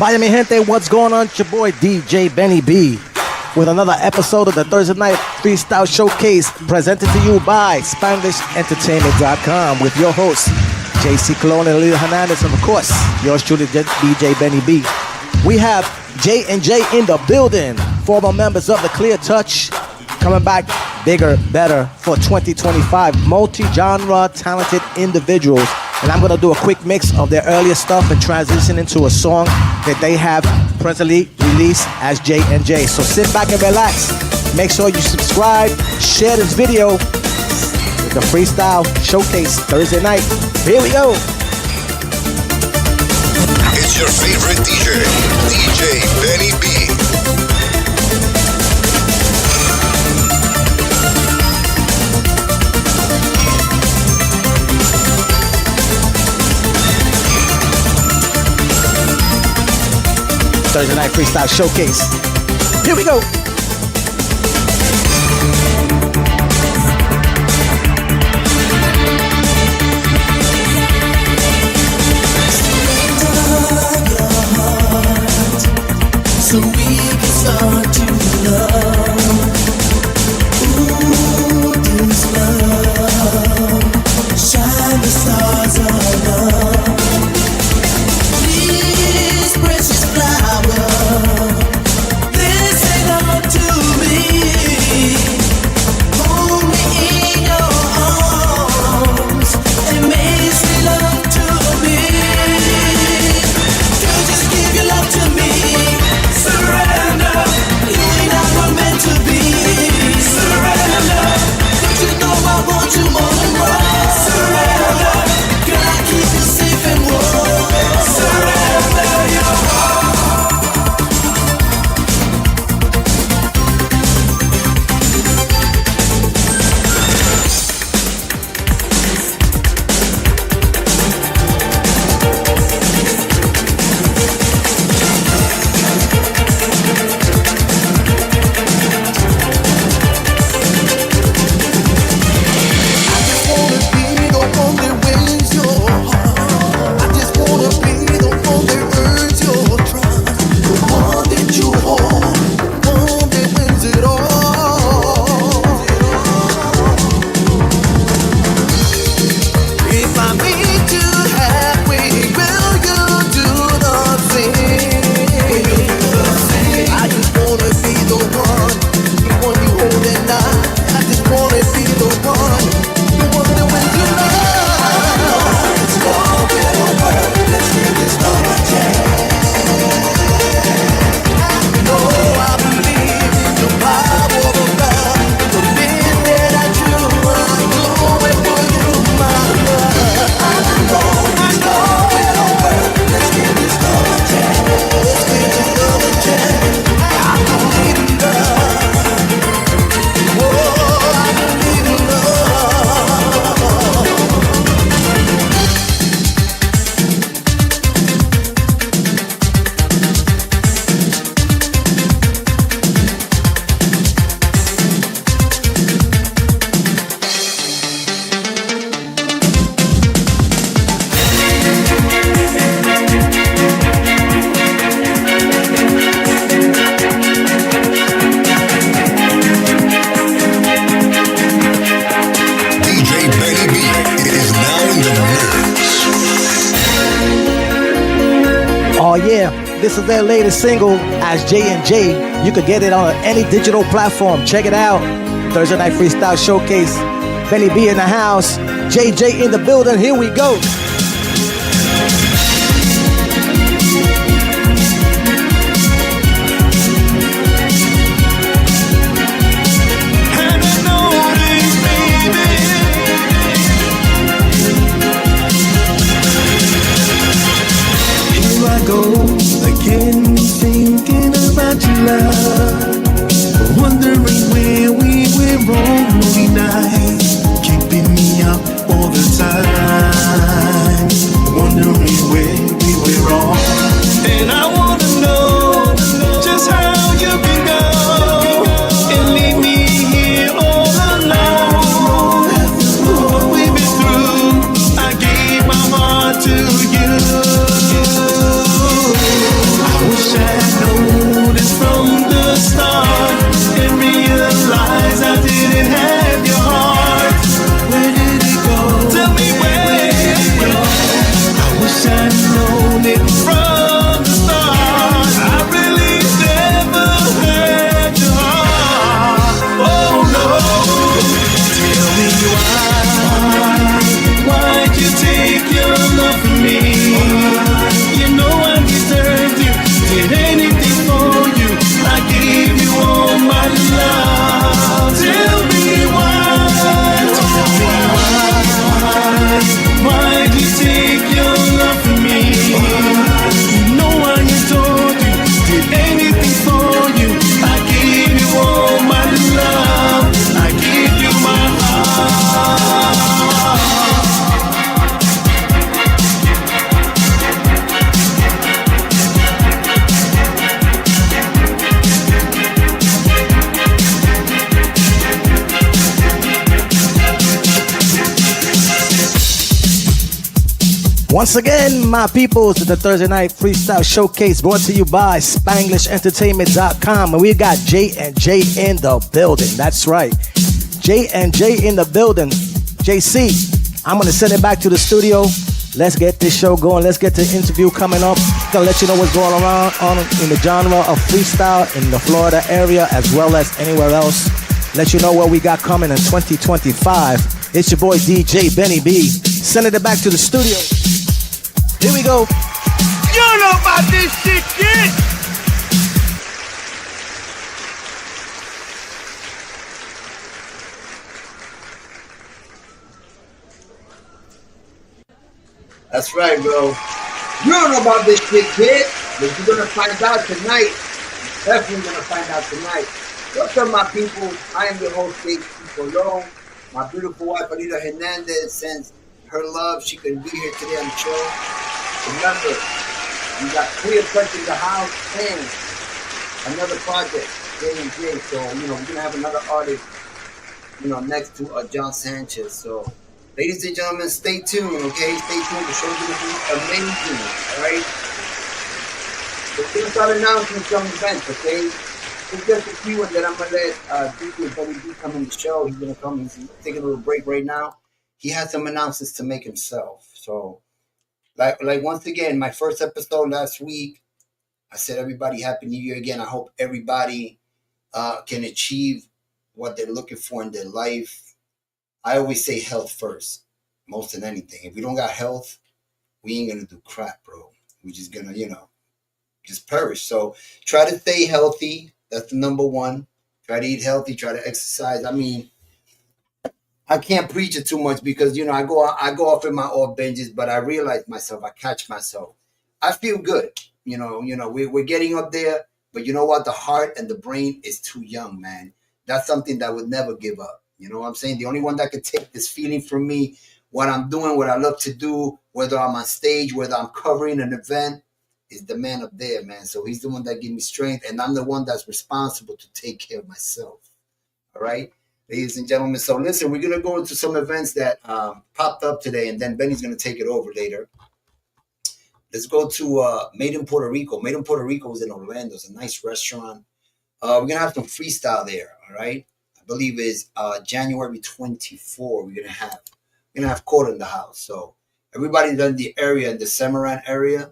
Vaya mi gente, what's going on? It's your boy DJ Benny B with another episode of the Thursday Night Freestyle Showcase presented to you by SpanglishEntertainment.com with your hosts JCee Colon and Alida Hernandez, and of course, yours truly, DJ Benny B. We have J&J in the building, former members of the Clear Touch, coming back bigger, better for 2025. Multi-genre, talented individuals. And I'm going to do a quick mix of their earlier stuff and transition into a song that they have presently released as J&J. So sit back and relax. Make sure you subscribe, share this video with the Freestyle Showcase Thursday night. Here we go. It's your favorite DJ, DJ Benny B. Thursday Night Freestyle Showcase. Here we go. So we can start to love. Ooh, this love. Shine the stars of love. This precious flower. Listen up to me. Hold me in your arms and make sweet love to me. Girl, just give your love to me. Surrender, you ain't ever meant to be. Surrender, don't you know I want you more than more. Surrender, girl, I keep you safe and warm. Surrender your heart. This is their latest single as J&J. You could get it on any digital platform. Check it out. Thursday Night Freestyle Showcase. Benny B in the house. JJ in the building. Here we go. Again, thinking about your love, wondering where we went wrong every night, keeping me up all the time, wondering where we were wrong. And I wanna know just how you can go and leave me here all alone. What we've been through, I gave my heart to you. I Once again, my peoples, it's the Thursday Night Freestyle Showcase brought to you by SpanglishEntertainment.com. And we got J&J in the building. That's right. J&J in the building. JC, I'm going to send it back to the studio. Let's get this show going. Let's get the interview coming up. Gonna let you know what's going around in the genre of freestyle in the Florida area as well as anywhere else. Let you know what we got coming in 2025. It's your boy DJ Benny B. Sending it back to the studio. Here we go. You don't know about this shit, kid. That's right, bro. You don't know about this shit, kid, but you're gonna find out tonight. Definitely gonna find out tonight. What's up, my people? I am your host, JCee Colon. My beautiful wife, Alida Hernandez, sends her love. She couldn't be here today on the show. Remember, we got Clear Cut in the house and another project, J&J. So, we're gonna have another artist, next to John Sanchez. So, ladies and gentlemen, stay tuned, okay? Stay tuned. The show's going to be amazing, all right? We're going to start announcing some events, okay? It's just a few, and then I'm going to let DJ Benny B come in the show. He's going to come. He's taking a little break right now. He has some announcements to make himself. So, like once again, my first episode last week, I said, everybody, Happy New Year again. I hope everybody can achieve what they're looking for in their life. I always say health first, most than anything. If we don't got health, we ain't going to do crap, bro. We're just going to, just perish. So try to stay healthy. That's the number one. Try to eat healthy. Try to exercise. I mean, I can't preach it too much because, I go off in my off binges, but I realize myself. I catch myself. I feel good. We're getting up there, but you know what? The heart and the brain is too young, man. That's something that would never give up. You know what I'm saying? The only one that could take this feeling from me, what I'm doing, what I love to do, whether I'm on stage, whether I'm covering an event, is the man up there, man. So he's the one that gives me strength, and I'm the one that's responsible to take care of myself. All right? Ladies and gentlemen, so listen, we're going to go into some events that popped up today, and then Benny's going to take it over later. Let's go to Made in Puerto Rico. Made in Puerto Rico is in Orlando. It's a nice restaurant. We're going to have some freestyle there, all right? I believe is January 24. We're gonna have Coda in the house. So everybody in the area, in the Samaran area,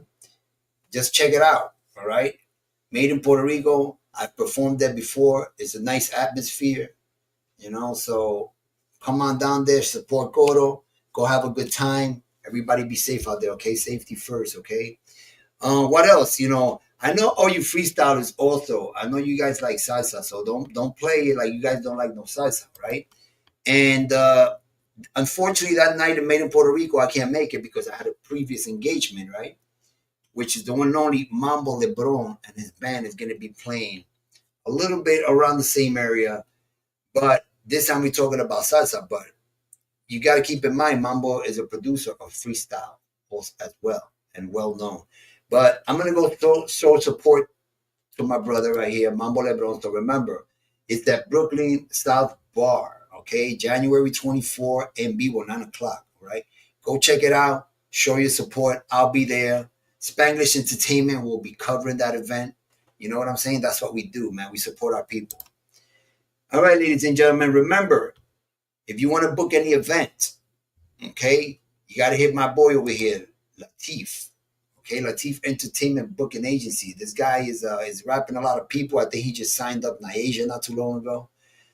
just check it out. All right. Made in Puerto Rico. I've performed there before. It's a nice atmosphere, so come on down there, support Coda, go have a good time. Everybody be safe out there, okay? Safety first, okay? What else? I know all you freestylers also. I know you guys like salsa, so don't play it like you guys don't like no salsa, right? And unfortunately, that night in Made in Puerto Rico, I can't make it because I had a previous engagement, right? Which is the one and only Mambo Lebron and his band is going to be playing a little bit around the same area. But this time we're talking about salsa. But you got to keep in mind, Mambo is a producer of freestyle as well and well known. But I'm going to go show support to my brother right here, Mambo Lebron. So remember, it's that Brooklyn South Bar, okay? January 24 in vivo, 9 o'clock, right? Go check it out. Show your support. I'll be there. Spanglish Entertainment will be covering that event. You know what I'm saying? That's what we do, man. We support our people. All right, ladies and gentlemen, remember, if you want to book any event, okay, you got to hit my boy over here, Latif. Okay, Latif Entertainment Booking Agency. This guy is rapping a lot of people. I think he just signed up Naija not too long ago.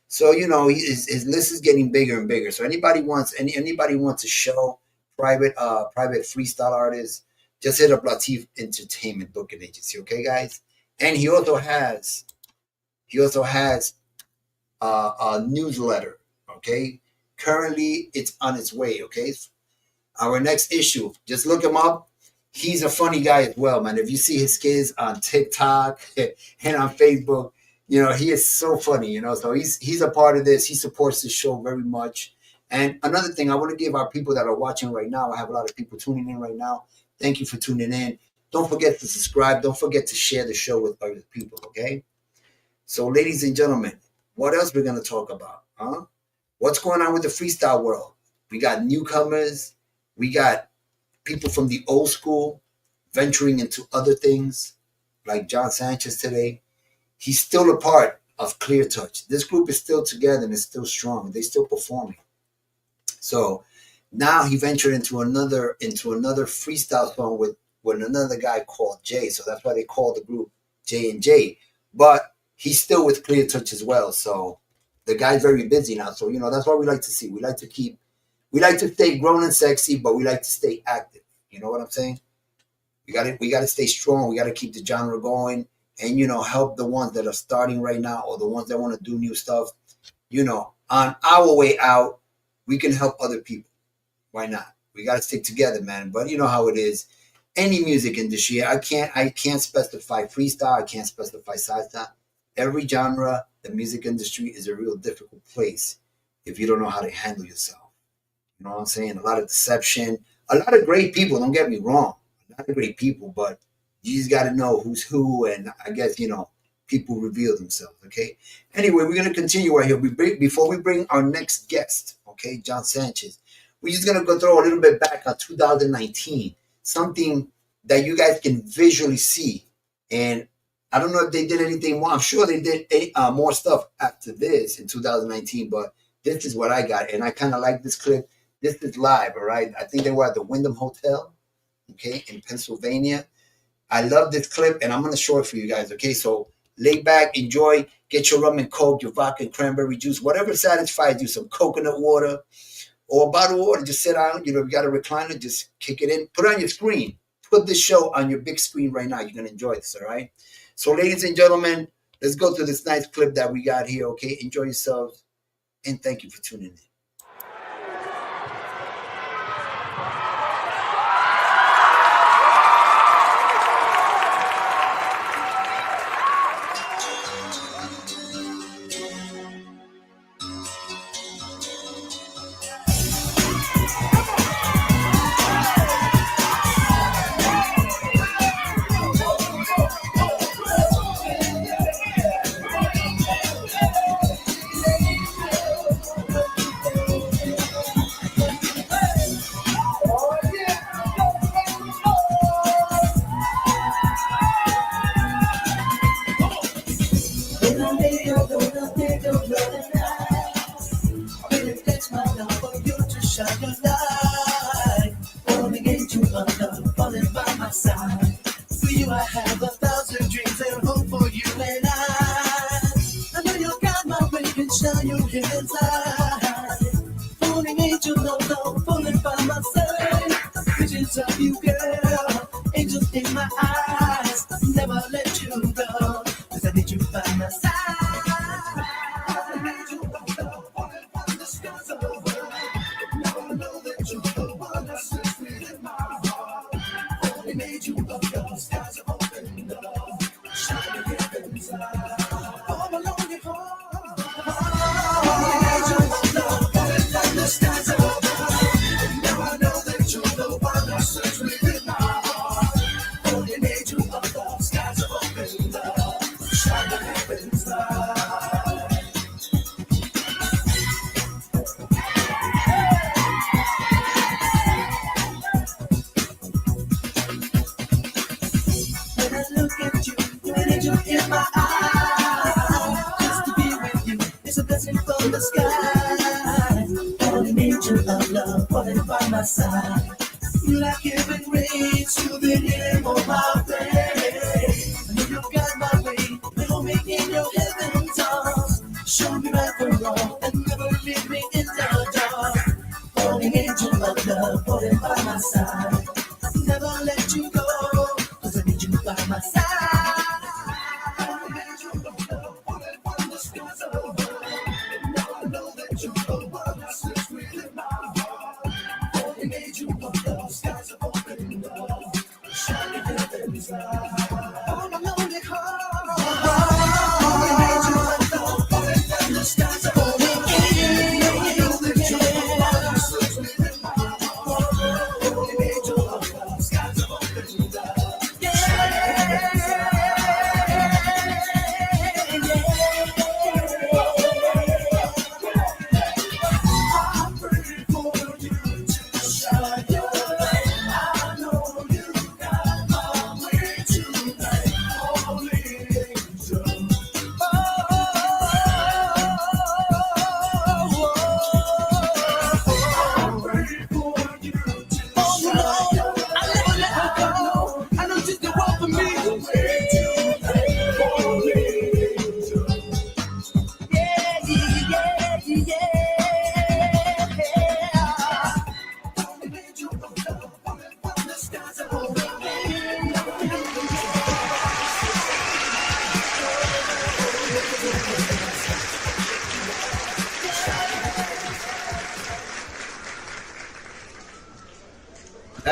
So his list is getting bigger and bigger. So anybody wants a show, private freestyle artists, just hit up Latif Entertainment Booking Agency. Okay, guys. And he also has a newsletter. Okay, currently it's on its way. Okay, our next issue. Just look him up. He's a funny guy as well, man. If you see his kids on TikTok and on Facebook, he is so funny, So he's a part of this. He supports the show very much. And another thing, I want to give our people that are watching right now, I have a lot of people tuning in right now. Thank you for tuning in. Don't forget to subscribe. Don't forget to share the show with other people, okay? So, ladies and gentlemen, what else we're going to talk about, huh? What's going on with the freestyle world? We got newcomers. We got people from the old school venturing into other things, like John Sanchez today. He's still a part of Clear Touch. This group is still together and is still strong. They're still performing. So now he ventured into another freestyle song with another guy called Jay. So that's why they call the group J and J. But he's still with Clear Touch as well. So the guy's very busy now. So, that's what we like to see. We like to stay grown and sexy, but we like to stay active. You know what I'm saying? We got to stay strong. We got to keep the genre going and, help the ones that are starting right now or the ones that want to do new stuff. On our way out, we can help other people. Why not? We got to stick together, man. But you know how it is. Any music industry, I can't specify freestyle. I can't specify salsa. Every genre, the music industry is a real difficult place if you don't know how to handle yourself. You know what I'm saying? A lot of deception, a lot of great people. Don't get me wrong, a lot of great people, but you just got to know who's who, and I guess people reveal themselves. Okay. Anyway, we're gonna continue right here. Before we bring our next guest, okay, John Sanchez. We're just gonna go throw a little bit back on 2019, something that you guys can visually see, and I don't know if they did anything more. I'm sure they did more stuff after this in 2019, but this is what I got. And I kind of like this clip. This is live, all right? I think they were at the Wyndham Hotel, okay, in Pennsylvania. I love this clip, and I'm going to show it for you guys, okay? So lay back, enjoy, get your rum and Coke, your vodka and cranberry juice, whatever satisfies you, some coconut water or a bottle of water. Just sit down. You got a recliner, just kick it in. Put it on your screen. Put this show on your big screen right now. You're going to enjoy this, all right? So, ladies and gentlemen, let's go to this nice clip that we got here, okay? Enjoy yourselves, and thank you for tuning in.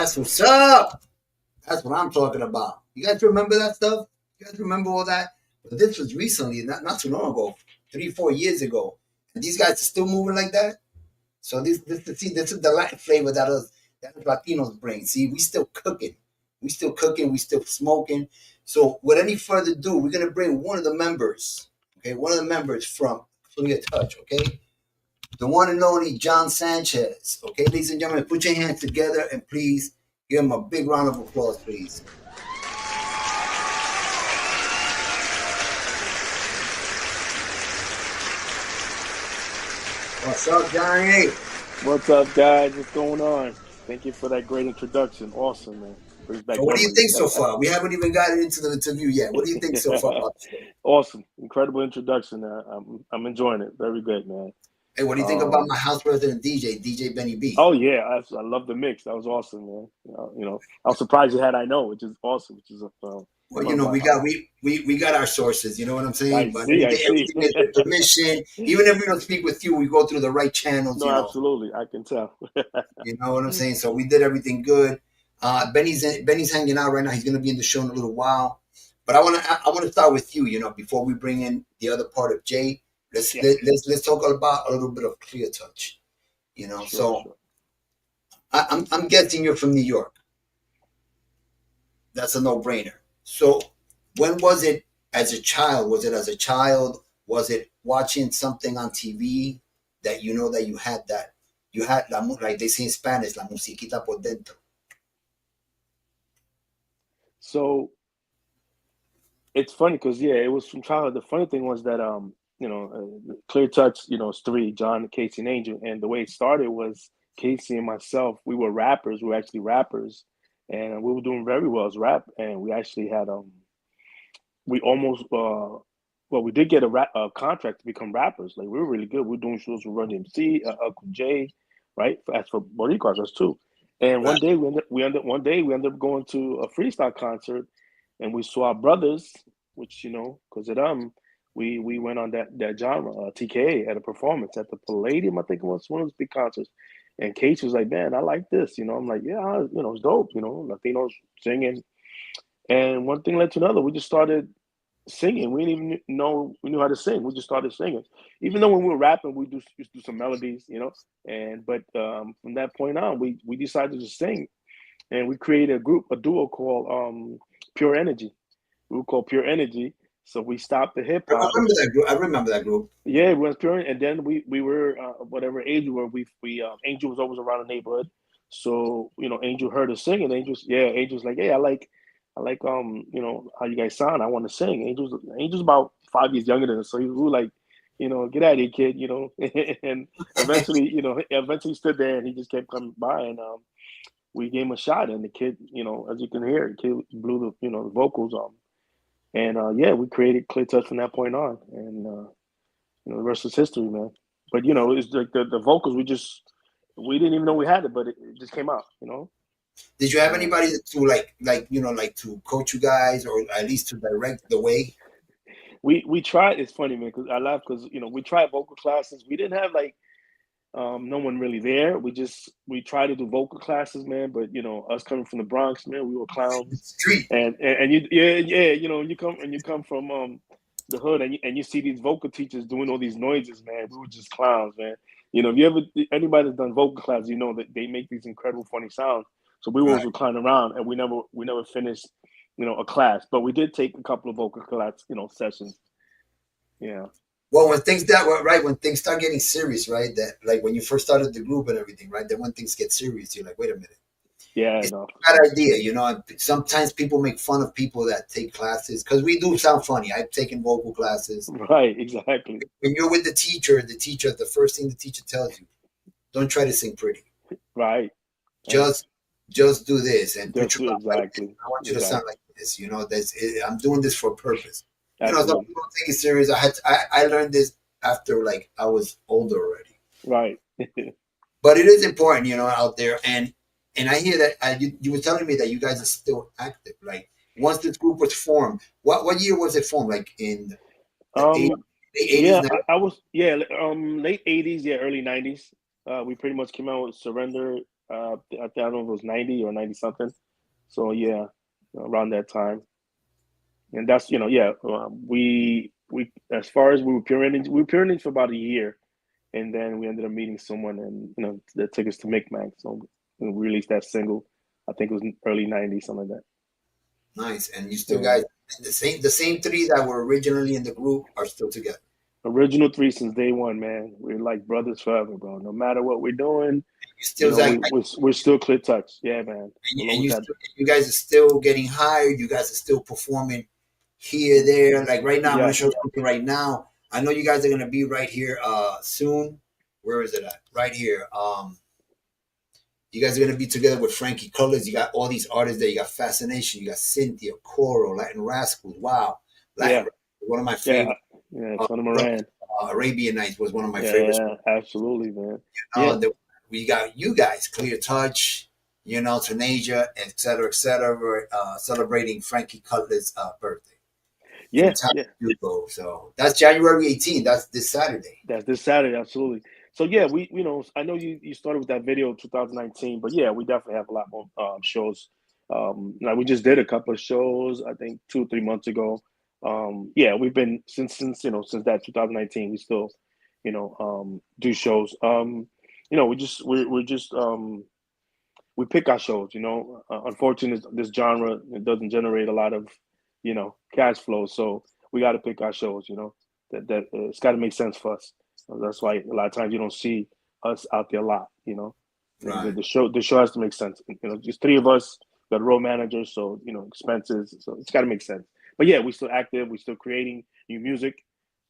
That's what's up. That's what I'm talking about. You guys remember that stuff? You guys remember all that? But this was recently, not too long ago, 3-4 years ago. And these guys are still moving like that. So this is the Latin flavor that us Latinos bring. See, we still cooking. We still smoking. So with any further ado, we're gonna bring one of the members. Okay, one of the members from Clear Touch, okay? The one and only John Sanchez. Okay, ladies and gentlemen, put your hands together and please give him a big round of applause, please. What's up, Johnny? What's up, guys? What's going on? Thank you for that great introduction. Awesome, man. So what do you think so far? We haven't even gotten into the interview yet. What do you think so far about this? Awesome. Incredible introduction. I'm enjoying it. Very good, man. Hey, what do you think about my house resident DJ Benny B? Oh, yeah. I love the mix. That was awesome, man. You know, I was surprised you had I Know, which is awesome. Which is well, you know, we got our sources. You know what I'm saying? I see. Everything is with permission. Even if we don't speak with you, we go through the right channels. No, you know? Absolutely. I can tell. You know what I'm saying? So we did everything good. Benny's hanging out right now. He's going to be in the show in a little while. But I want to start with you. You know, before we bring in the other part of Jay, let's talk about a little bit of Clear Touch. You know, sure. I'm guessing you're from New York. That's a no-brainer. So when was it as a child? Was it as a child? Was it watching something on TV that you know that you had like they say in Spanish, la musiquita por dentro? So it's funny because it was from childhood. The funny thing was that Clear Touch, it's three: John, Casey, and Angel. And the way it started was Casey and myself. We were rappers. We were actually rappers, and we were doing very well as rap. And we actually had we almost we did get a contract to become rappers. Like we were really good. We were doing shows with Run DMC, Uncle Jay, right? As for Boricuas, us too. And one day we ended up going to a freestyle concert, and we saw our brothers, which because of them, we went on that genre TKA at a performance at the Palladium. I think it was one of those big concerts. And Casey was like, "Man, I like this." I'm like, "Yeah, it's dope." Latinos singing, and one thing led to another. We just started singing. We didn't even know we knew how to sing. We just started singing. Even though when we were rapping, we used to do some melodies, But from that point on, we decided to sing, and we created a duo called Pure Energy. We were called Pure Energy. So we stopped the hip hop. I remember that group. Yeah, it was Pure, and then we were whatever age we were. We Angel was always around the neighborhood, so Angel heard us sing, and Angel's like, "Hey, I like how you guys sound. I want to sing." Angel's about 5 years younger than us, so he was like, "Get out of here, kid," And eventually stood there, and he just kept coming by, and we gave him a shot, and the kid, as you can hear, the kid blew the vocals on. And we created Clear Touch from that point on, and the rest is history, man. But it's like the vocals. We didn't even know we had it, but it just came out. Did you have anybody to to coach you guys, or at least to direct the way? We tried. It's funny, man, because I laugh because we tried vocal classes. We didn't have no one really there. We tried to do vocal classes, man. But us coming from the Bronx, man, we were clowns. Street. And you come from the hood, and you see these vocal teachers doing all these noises, man. We were just clowns, man. If anybody that's done vocal classes, that they make these incredible funny sounds. So we always would clown around, and we never finished, a class. But we did take a couple of vocal class, sessions. Yeah. Well, when things start getting serious, right? That like when you first started the group and everything, right? Then when things get serious, you're like, wait a minute. Yeah, it's a bad idea, Sometimes people make fun of people that take classes because we do sound funny. I've taken vocal classes. Right, exactly. When you're with the teacher, the first thing the teacher tells you, don't try to sing pretty. Right. Just do this and put your mouth like this. I want you to sound like this. I'm doing this for a purpose. Some people don't take it serious. I learned this after I was older already. Right. But it is important, out there. And I hear that you were telling me that you guys are still active. Like once this group was formed, what year was it formed? Like in the 80s? I was late 80s, early 90s. We pretty much came out with Surrender, I don't know if it was 90 or 90 something. So yeah, around that time. And that's we as far as we were pioneering for about a year, and then we ended up meeting someone, and that took us to Micmac. So we released that single. I think it was early '90s, something like that. Nice. And you still guys, the same three that were originally in the group are still together. Original three since day one, man. We're like brothers forever, bro. No matter what we're doing, You still we're still clear touch. Yeah, man. you guys are still getting hired. You guys are still performing here, there. Like right now, I'm gonna show something right now. I know you guys are gonna be right here soon. Where is it at? Right here. You guys are gonna be together with Frankie Colors. You got all these artists there. You got Fascination. You got Cynthia, Coro, Latin Rascals. Wow, Latin, one of my favorite. Yeah, Son of Moran. Arabian Nights was one of my favorites. Yeah, absolutely, man. We got you guys, Clear Touch, Tunasia, et cetera, celebrating Frankie Cutler's birthday. Yeah. So that's January 18th. That's this Saturday. That's this Saturday, absolutely. So yeah, we I know you started with that video 2019, but yeah, we definitely have a lot more shows. Like we just did a couple of shows, I think 2-3 months ago. Yeah, we've been since that 2019, we still do shows. We pick our shows. Unfortunately, this genre, it doesn't generate a lot of cash flow, so we got to pick our shows. That it's got to make sense for us. So that's why a lot of times you don't see us out there a lot. Right. The show has to make sense. Just three of us, got a road manager, so expenses. So it's got to make sense. But yeah, we still active. We still creating new music.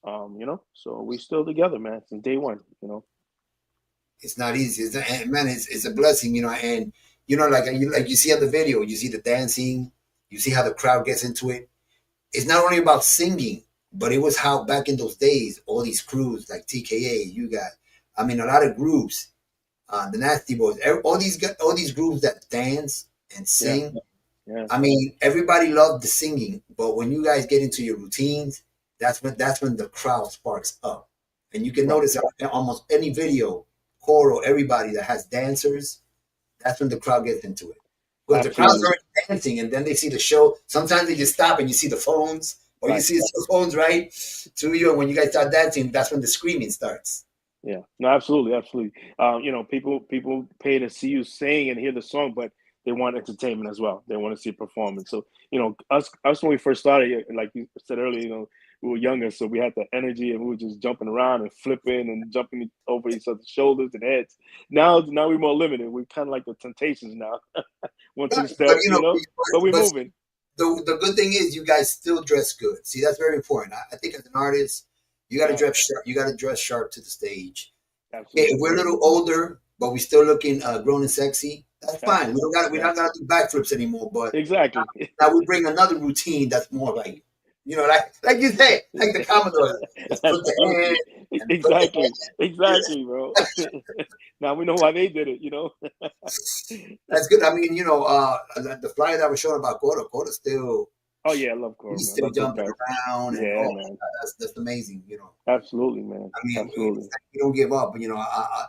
So we still together, man, since day one. It's not easy. It's a blessing, and like you see on the video, you see the dancing, you see how the crowd gets into it. It's not only about singing, but it was how back in those days, all these crews like TKA, you got, a lot of groups, the Nasty Boys, all these groups that dance and sing. Yeah. Everybody loved the singing, but when you guys get into your routines, that's when the crowd sparks up, and you can notice almost any video. Choral, everybody that has dancers, that's when the crowd gets into it. But the crowd's already dancing, and then they see the show. Sometimes they just stop and you see the phones, or you see the phones right to you. And when you guys start dancing, that's when the screaming starts. Yeah, no, absolutely. People pay to see you sing and hear the song, but they want entertainment as well. They want to see performance. So, us when we first started, like you said earlier, we were younger, so we had the energy and we were just jumping around and flipping and jumping over each other's shoulders and heads. Now we're more limited. We're kind of like the Temptations now. One, two steps, but we're moving. The good thing is you guys still dress good. See, that's very important. I think as an artist, you got to dress sharp. You got to dress sharp to the stage. Absolutely. If we're a little older, but we still looking grown and sexy, that's fine. We're not gonna do backflips anymore. But exactly. Now we bring another routine that's more like like you say, like the Commodore. Exactly, bro. Now we know why they did it. That's good. The flyer that was showing about Coro still. Oh yeah, I love Coro. He's still jumping around. Man. That's amazing. Absolutely, man. Absolutely. We don't give up.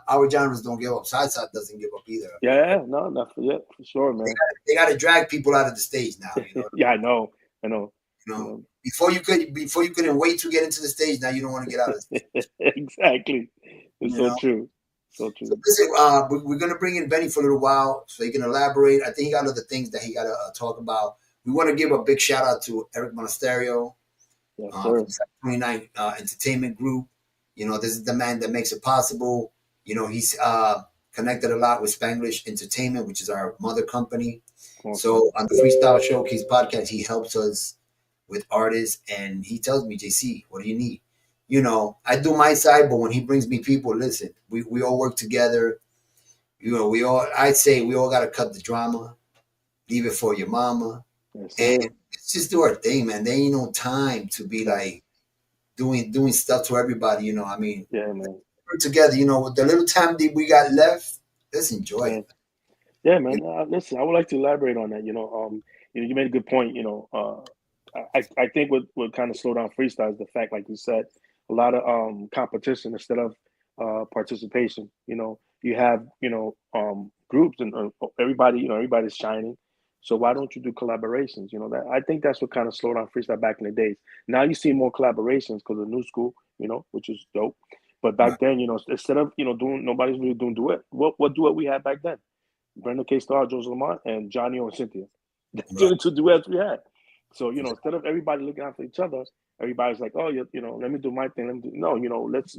Our genres don't give up. Side doesn't give up either. Yeah, no, not for sure, man. They got to drag people out of the stage now. Yeah, I know. Before you couldn't wait to get into the stage. Now you don't want to get out of the stage. Exactly. It's so true. So true. So listen, we're gonna bring in Benny for a little while so he can elaborate. I think he got other things that he got to talk about. We want to give a big shout out to Eric Monasterio, 29 Entertainment Group. This is the man that makes it possible. He's connected a lot with Spanglish Entertainment, which is our mother company. Awesome. So on the Freestyle Showcase Podcast, he helps us with artists, and he tells me, JCee, what do you need? I do my side, but when he brings me people, listen, we all work together. I'd say we all got to cut the drama, leave it for your mama. Yes, and let's just do our thing, man. There ain't no time to be like doing stuff to everybody, Yeah, man. We're together, with the little time that we got left, let's enjoy it. Yeah, man. Listen, I would like to elaborate on that. You made a good point. I think what kind of slowed down freestyle is the fact, like you said, a lot of competition instead of participation. You you have groups and everybody, everybody's shining. So why don't you do collaborations? That I think that's what kind of slowed down freestyle back in the days. Now you see more collaborations because of new school, which is dope. But back then, instead of doing, nobody's really doing duet. What duet we had back then? Brenda K. Starr, Joseph Lamont, and Johnny O and Cynthia. That's the two duets we had. So instead of everybody looking out for each other, everybody's like, oh, let me do my thing. Let me do no, let's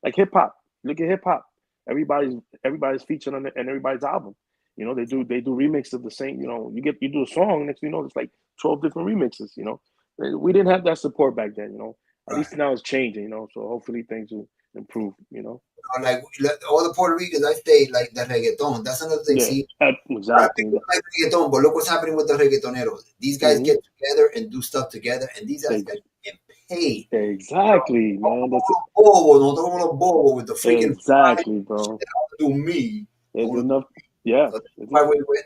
like hip hop. Look at hip hop. Everybody's featured on everybody's album. They do remixes of the same. You do a song, next thing you know, it's like 12 different remixes. We didn't have that support back then. At least now it's changing. So hopefully things will improve. Like all the Puerto Ricans, I stayed like the reggaeton. That's another thing. Yeah, See, exactly. People like reggaeton, but look what's happening with the reggaetoneros. These guys get together and do stuff together, and these guys get paid. Exactly, man. That's bobo with the freaking exactly, bro. Do me. There's enough. Yeah. So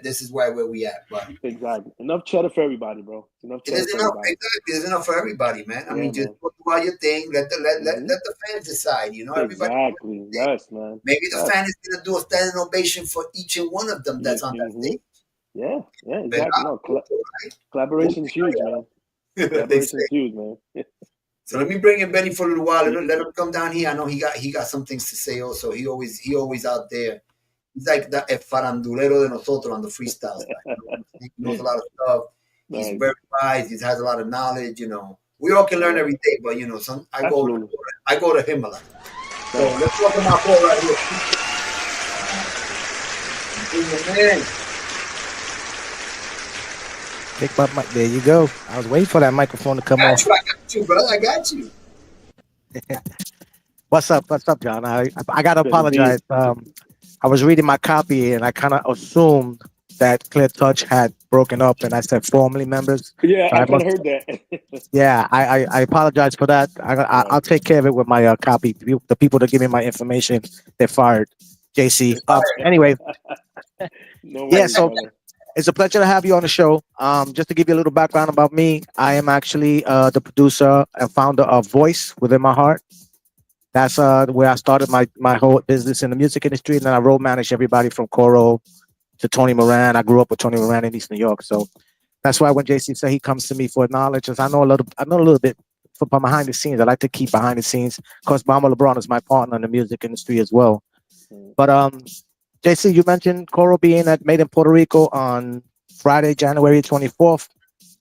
this is where we at. But exactly. Enough cheddar for everybody, bro. There's enough for everybody, man. I mean, just do all your thing. Let the fans decide. Everybody. Exactly. Yes, man. Maybe the fan is gonna do a standing ovation for each and one of them that's on that stage. Yeah, exactly. No, collaboration is huge, man. Collaboration is huge, man. So let me bring in Benny for a little while. Let him come down here. I know he got some things to say also. He always out there. He's like the farandulero de nosotros on the freestyle side. He knows a lot of stuff. He's very wise. He has a lot of knowledge. We all can learn every day, but I go to him a lot. So let's welcome my boy right here. Man. Pick my mic. There you go. I was waiting for that microphone to come on. I got you, brother. I got you. What's up, John? I gotta apologize. I was reading my copy and I kind of assumed that Clear Touch had broken up, and I said formerly members. Yeah, so I kind of heard that. Yeah, I apologize for that. I'll take care of it with my copy. The people that give me my information, they're fired. JC. Anyway, yeah. So it's a pleasure to have you on the show. Just to give you a little background about me, I am actually the producer and founder of Voice Within My Heart. That's where I started my whole business in the music industry, and then I road managed everybody from Coro to Tony Moran. I grew up with Tony Moran in East New York, so that's why when JC said he comes to me for knowledge, I know a little bit from behind the scenes. I like to keep behind the scenes because Mama LeBron is my partner in the music industry as well. But JC, you mentioned Coro being at Made in Puerto Rico on Friday, January 24th.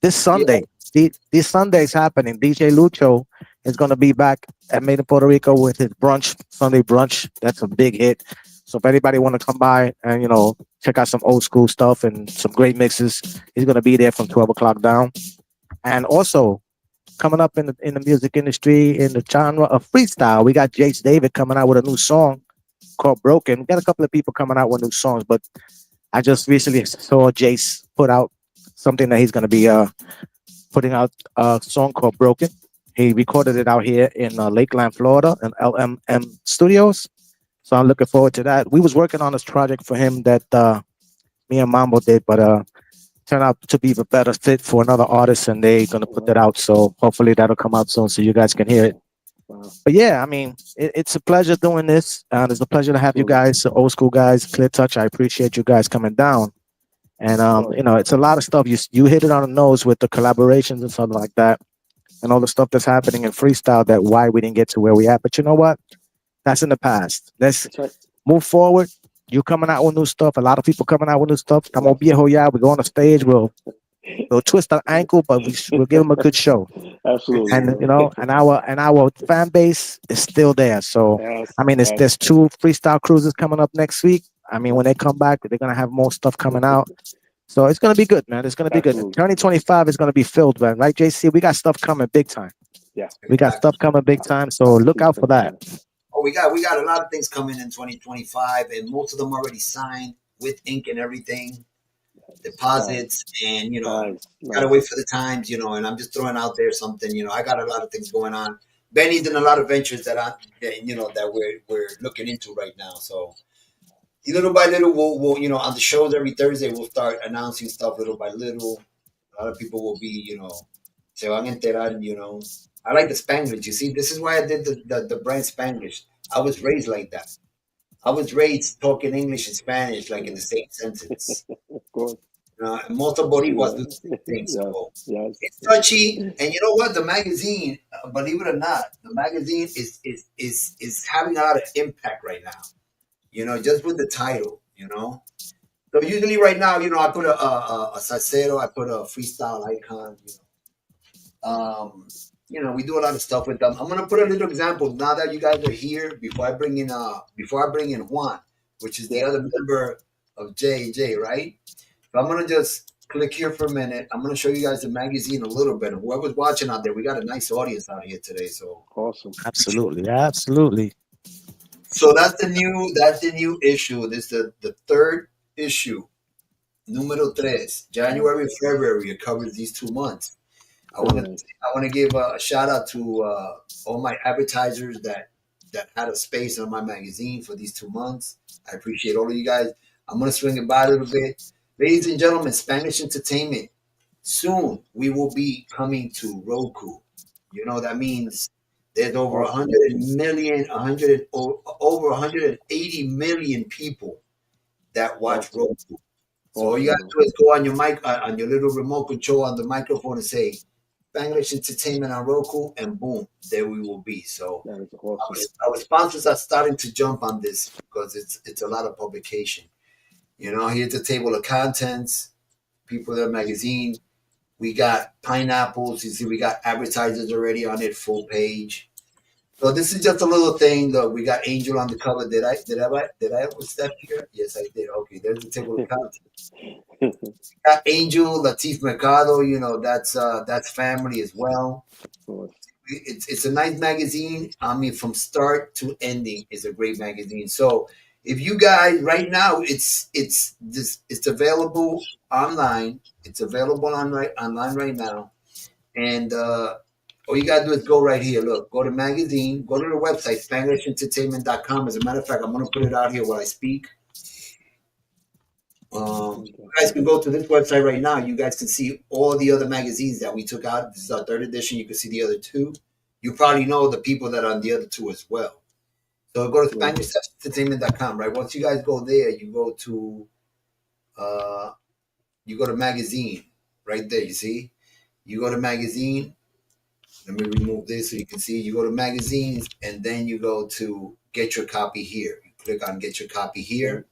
This Sunday, this Sunday is happening. DJ Lucho is going to be back at Made in Puerto Rico with his Sunday brunch. That's a big hit. So if anybody want to come by and, check out some old school stuff and some great mixes, he's going to be there from 12 o'clock down. And also coming up in the music industry in the genre of freestyle, we got Jace David coming out with a new song called Broken. We got a couple of people coming out with new songs, but I just recently saw Jace put out something that he's going to be putting out a song called Broken. He recorded it out here in Lakeland, Florida, in LMM Studios. So I'm looking forward to that. We was working on this project for him that me and Mambo did, but turned out to be a better fit for another artist, and they're going to put that out. So hopefully that'll come out soon so you guys can hear it. But yeah, I mean, it's a pleasure doing this. It's a pleasure to have you guys, old school guys, Clear Touch. I appreciate you guys coming down. And, it's a lot of stuff. You hit it on the nose with the collaborations and something like that, and all the stuff that's happening in freestyle, that why we didn't get to where we at. But you know what? That's in the past. Let's move forward. You coming out with new stuff. A lot of people coming out with new stuff. Estamos viejo ya. We go on the stage. We'll twist our ankle, but we'll give them a good show. Absolutely. And and our fan base is still there. So I mean, there's 2 freestyle cruises coming up next week. I mean, when they come back, they're gonna have more stuff coming out. So it's gonna be good, man. It's gonna be good. 2025 is gonna be filled, man. Right, JC? We got stuff coming big time. Yeah. We got stuff coming big time. So look out for that. Oh, we got a lot of things coming in 2025, and most of them already signed with ink and everything, deposits, and gotta wait for the times, and I'm just throwing out there something, I got a lot of things going on. Benny's in a lot of ventures that we're looking into right now. So little by little, we'll on the shows every Thursday, we'll start announcing stuff little by little. A lot of people will be, se van a enterar, I like the Spanglish. You see, this is why I did the brand Spanglish. I was raised like that. I was raised talking English and Spanish like in the same sentence. Of course. Most of Boricuas do Yeah. the same thing. Yes. So Yes. it's touchy. And you know what? The magazine, believe it or not, the magazine is having a lot of impact right now. Just with the title. So usually right now, I put a salsero, I put a freestyle icon. We do a lot of stuff with them. I'm gonna put a little example now that you guys are here. Before I bring in Juan, which is the other member of J&J, right? So I'm gonna just click here for a minute. I'm gonna show you guys the magazine a little bit. And whoever's watching out there, we got a nice audience out here today. So Awesome. Absolutely. so that's the new issue. This is the third issue, número tres, January, February. It covers these 2 months. I want to give a shout out to all my advertisers that had a space on my magazine for these 2 months. I appreciate all of you guys. I'm gonna swing it by a little bit, ladies and gentlemen. Spanglish Entertainment. Soon we will be coming to Roku. That means there's over 100 million, over 180 million people that watch Roku. So all you gotta do is go on your mic, on your little remote control on the microphone and say Spanglish Entertainment on Roku, and boom, there we will be. So That is awesome. our sponsors are starting to jump on this because it's a lot of publication. Here's the table of contents, people in the magazine. We got pineapples. You see, we got advertisers already on it, full page. So this is just a little thing. Look, we got Angel on the cover. Did I overstep here? Yes, I did. Okay, there's the table of contents. Got Angel, Latif Mercado. That's family as well. Of course. It's a nice magazine. I mean, from start to ending, is a great magazine. So if you guys right now, it's available online. It's available online right now, and all you gotta do is go right here. Look, go to magazine, go to the website, SpanglishEntertainment.com. As a matter of fact, I'm gonna put it out here while I speak. You guys can go to this website right now. You guys can see all the other magazines that we took out. This is our third edition. You can see the other two. You probably know the people that are on the other two as well. So go to SpanglishEntertainment.com, right? Once you guys go there, you go to magazine right there. You see, you go to magazine. Let me remove this so you can see. You go to magazines, and then you go to get your copy here. You click on get your copy here.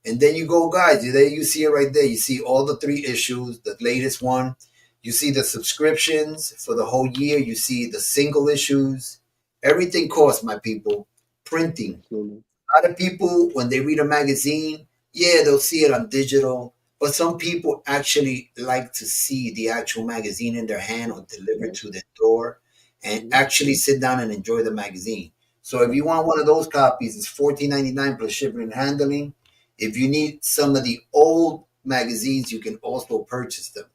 And then you go, guys, there you see it right there. You see all the 3 issues, the latest one. You see the subscriptions for the whole year. You see the single issues. Everything costs, my people. Printing. Absolutely. A lot of people, when they read a magazine, they'll see it on digital. But some people actually like to see the actual magazine in their hand or delivered to their door and actually sit down and enjoy the magazine. So if you want one of those copies, it's $14.99 plus shipping and handling. If you need some of the old magazines, you can also purchase them.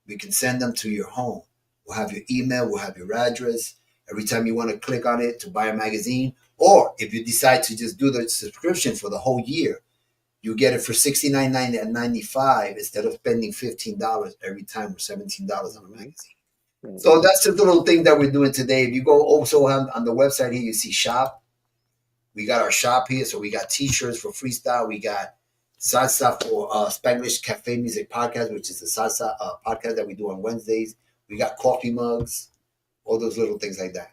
We can send them to your home. We'll have your email, we'll have your address. Every time you want to click on it to buy a magazine, or if you decide to just do the subscription for the whole year, you get it for $69.95 instead of spending $15 every time or $17 on a magazine. So that's just the little thing that we're doing today. If you go also on the website here, you see shop. We got our shop here. So we got t-shirts for freestyle. We got salsa for Spanglish Cafe Music Podcast, which is the salsa podcast that we do on Wednesdays. We got coffee mugs, all those little things like that,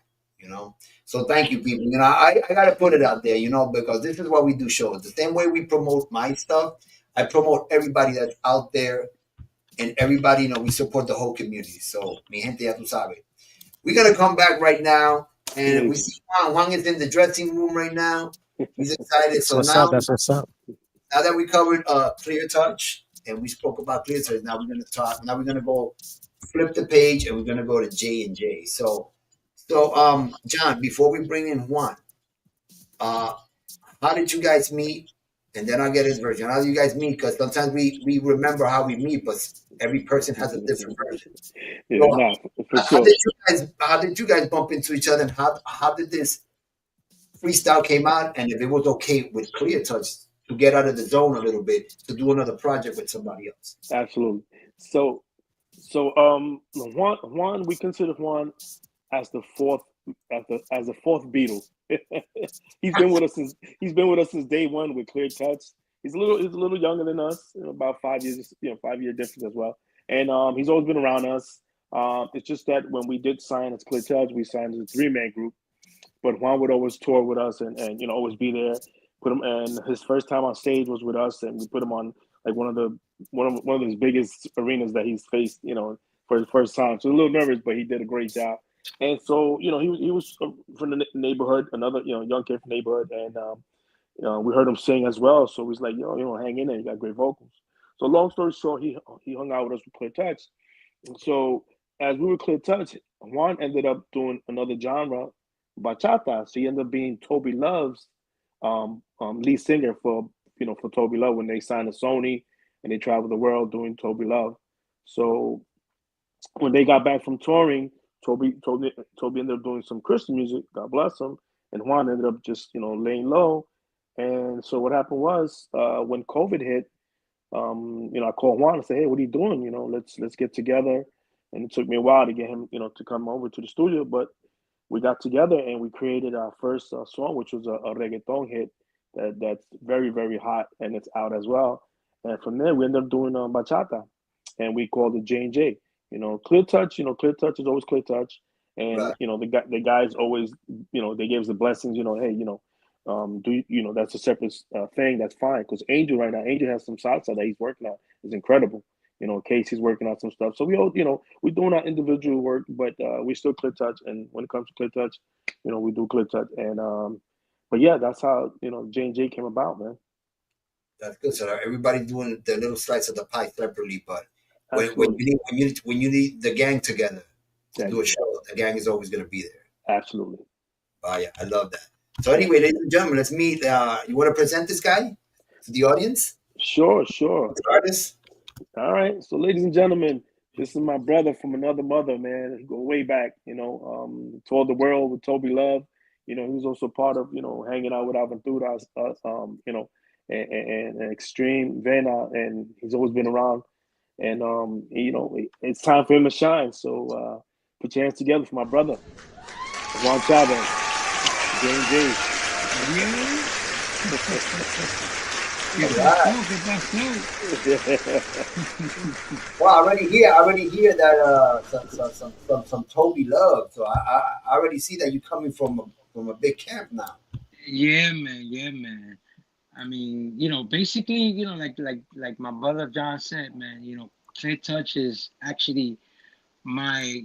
So thank you, people. I got to put it out there, because this is why we do shows. The same way we promote my stuff, I promote everybody that's out there, and everybody, we support the whole community. So, mi gente, ya tú sabes. We're going to come back right now. And we see Juan. Juan is in the dressing room right now. He's excited. So That's what's up. Now that we covered Clear Touch and we spoke about Clear Touch, now we're going to talk. Now we're going to go flip the page and we're going to go to J&J. So John, before we bring in Juan, how did you guys meet? And then I'll get his version. How did you guys meet? Because sometimes we remember how we meet, but every person has a different version. How did you guys bump into each other? And how did this freestyle came out? And if it was okay with Clear Touch to get out of the zone a little bit to do another project with somebody else? Absolutely. So Juan, we consider Juan as the 4th as a fourth Beatle. He's been with us since day one with Clear Touch. He's a little younger than us, about 5 years, 5 year difference as well. And he's always been around us. It's just that when we did sign as Clear Touch, we signed as a 3-man group. But Juan would always tour with us and always be there. Put him, and his first time on stage was with us, and we put him on like one of his biggest arenas that he's faced, for his first time. So a little nervous, but he did a great job. And so he was from the neighborhood, another young kid from the neighborhood, and we heard him sing as well. So he's like, hang in there, you got great vocals. So long story short, he hung out with us with Clear Touch. So as we were Clear Touch, Juan ended up doing another genre, bachata. So he ended up being Toby Love's lead singer for Toby Love when they signed to Sony and they traveled the world doing Toby Love. So when they got back from touring, Toby ended up doing some Christian music, God bless him, and Juan ended up just laying low. And so what happened was when COVID hit, I called Juan and said, "Hey, what are you doing? Let's get together." And it took me a while to get him, to come over to the studio, but we got together and we created our first song, which was a reggaeton hit that's very, very hot, and it's out as well. And from there, we ended up doing bachata, and we called it J&J. Clear Touch. Clear Touch is always Clear Touch, and Right. the guys always, they gave us the blessings. Hey, that's a separate thing. That's fine, because Angel right now, Angel has some salsa that he's working on. It's incredible. Casey's working on some stuff. So we all, we're doing our individual work, but we still Clear Touch. And when it comes to Clear Touch, we do Clear Touch. And but yeah, that's how J&J came about, man. That's good. So everybody doing the little slice of the pie separately, but when Absolutely. you need the gang together to Gang do a together. show, the gang is always going to be there. Absolutely. Oh yeah, I love that. So anyway, ladies and gentlemen, let's meet. You want to present this guy to the audience, Sure. the artist? All right. So, ladies and gentlemen, this is my brother from another mother, man. He go way back, toured the world with Toby Love. He was also part of, hanging out with Aventura, and Extreme Vena, and he's always been around. And, it's time for him to shine. So, put your hands together for my brother, Juan Chavez, J&J. Well, I already hear that some Toby Love. So I already see that you're coming from a big camp now. Yeah, man. I mean, basically, like my brother John said, man, Clear Touch is actually my,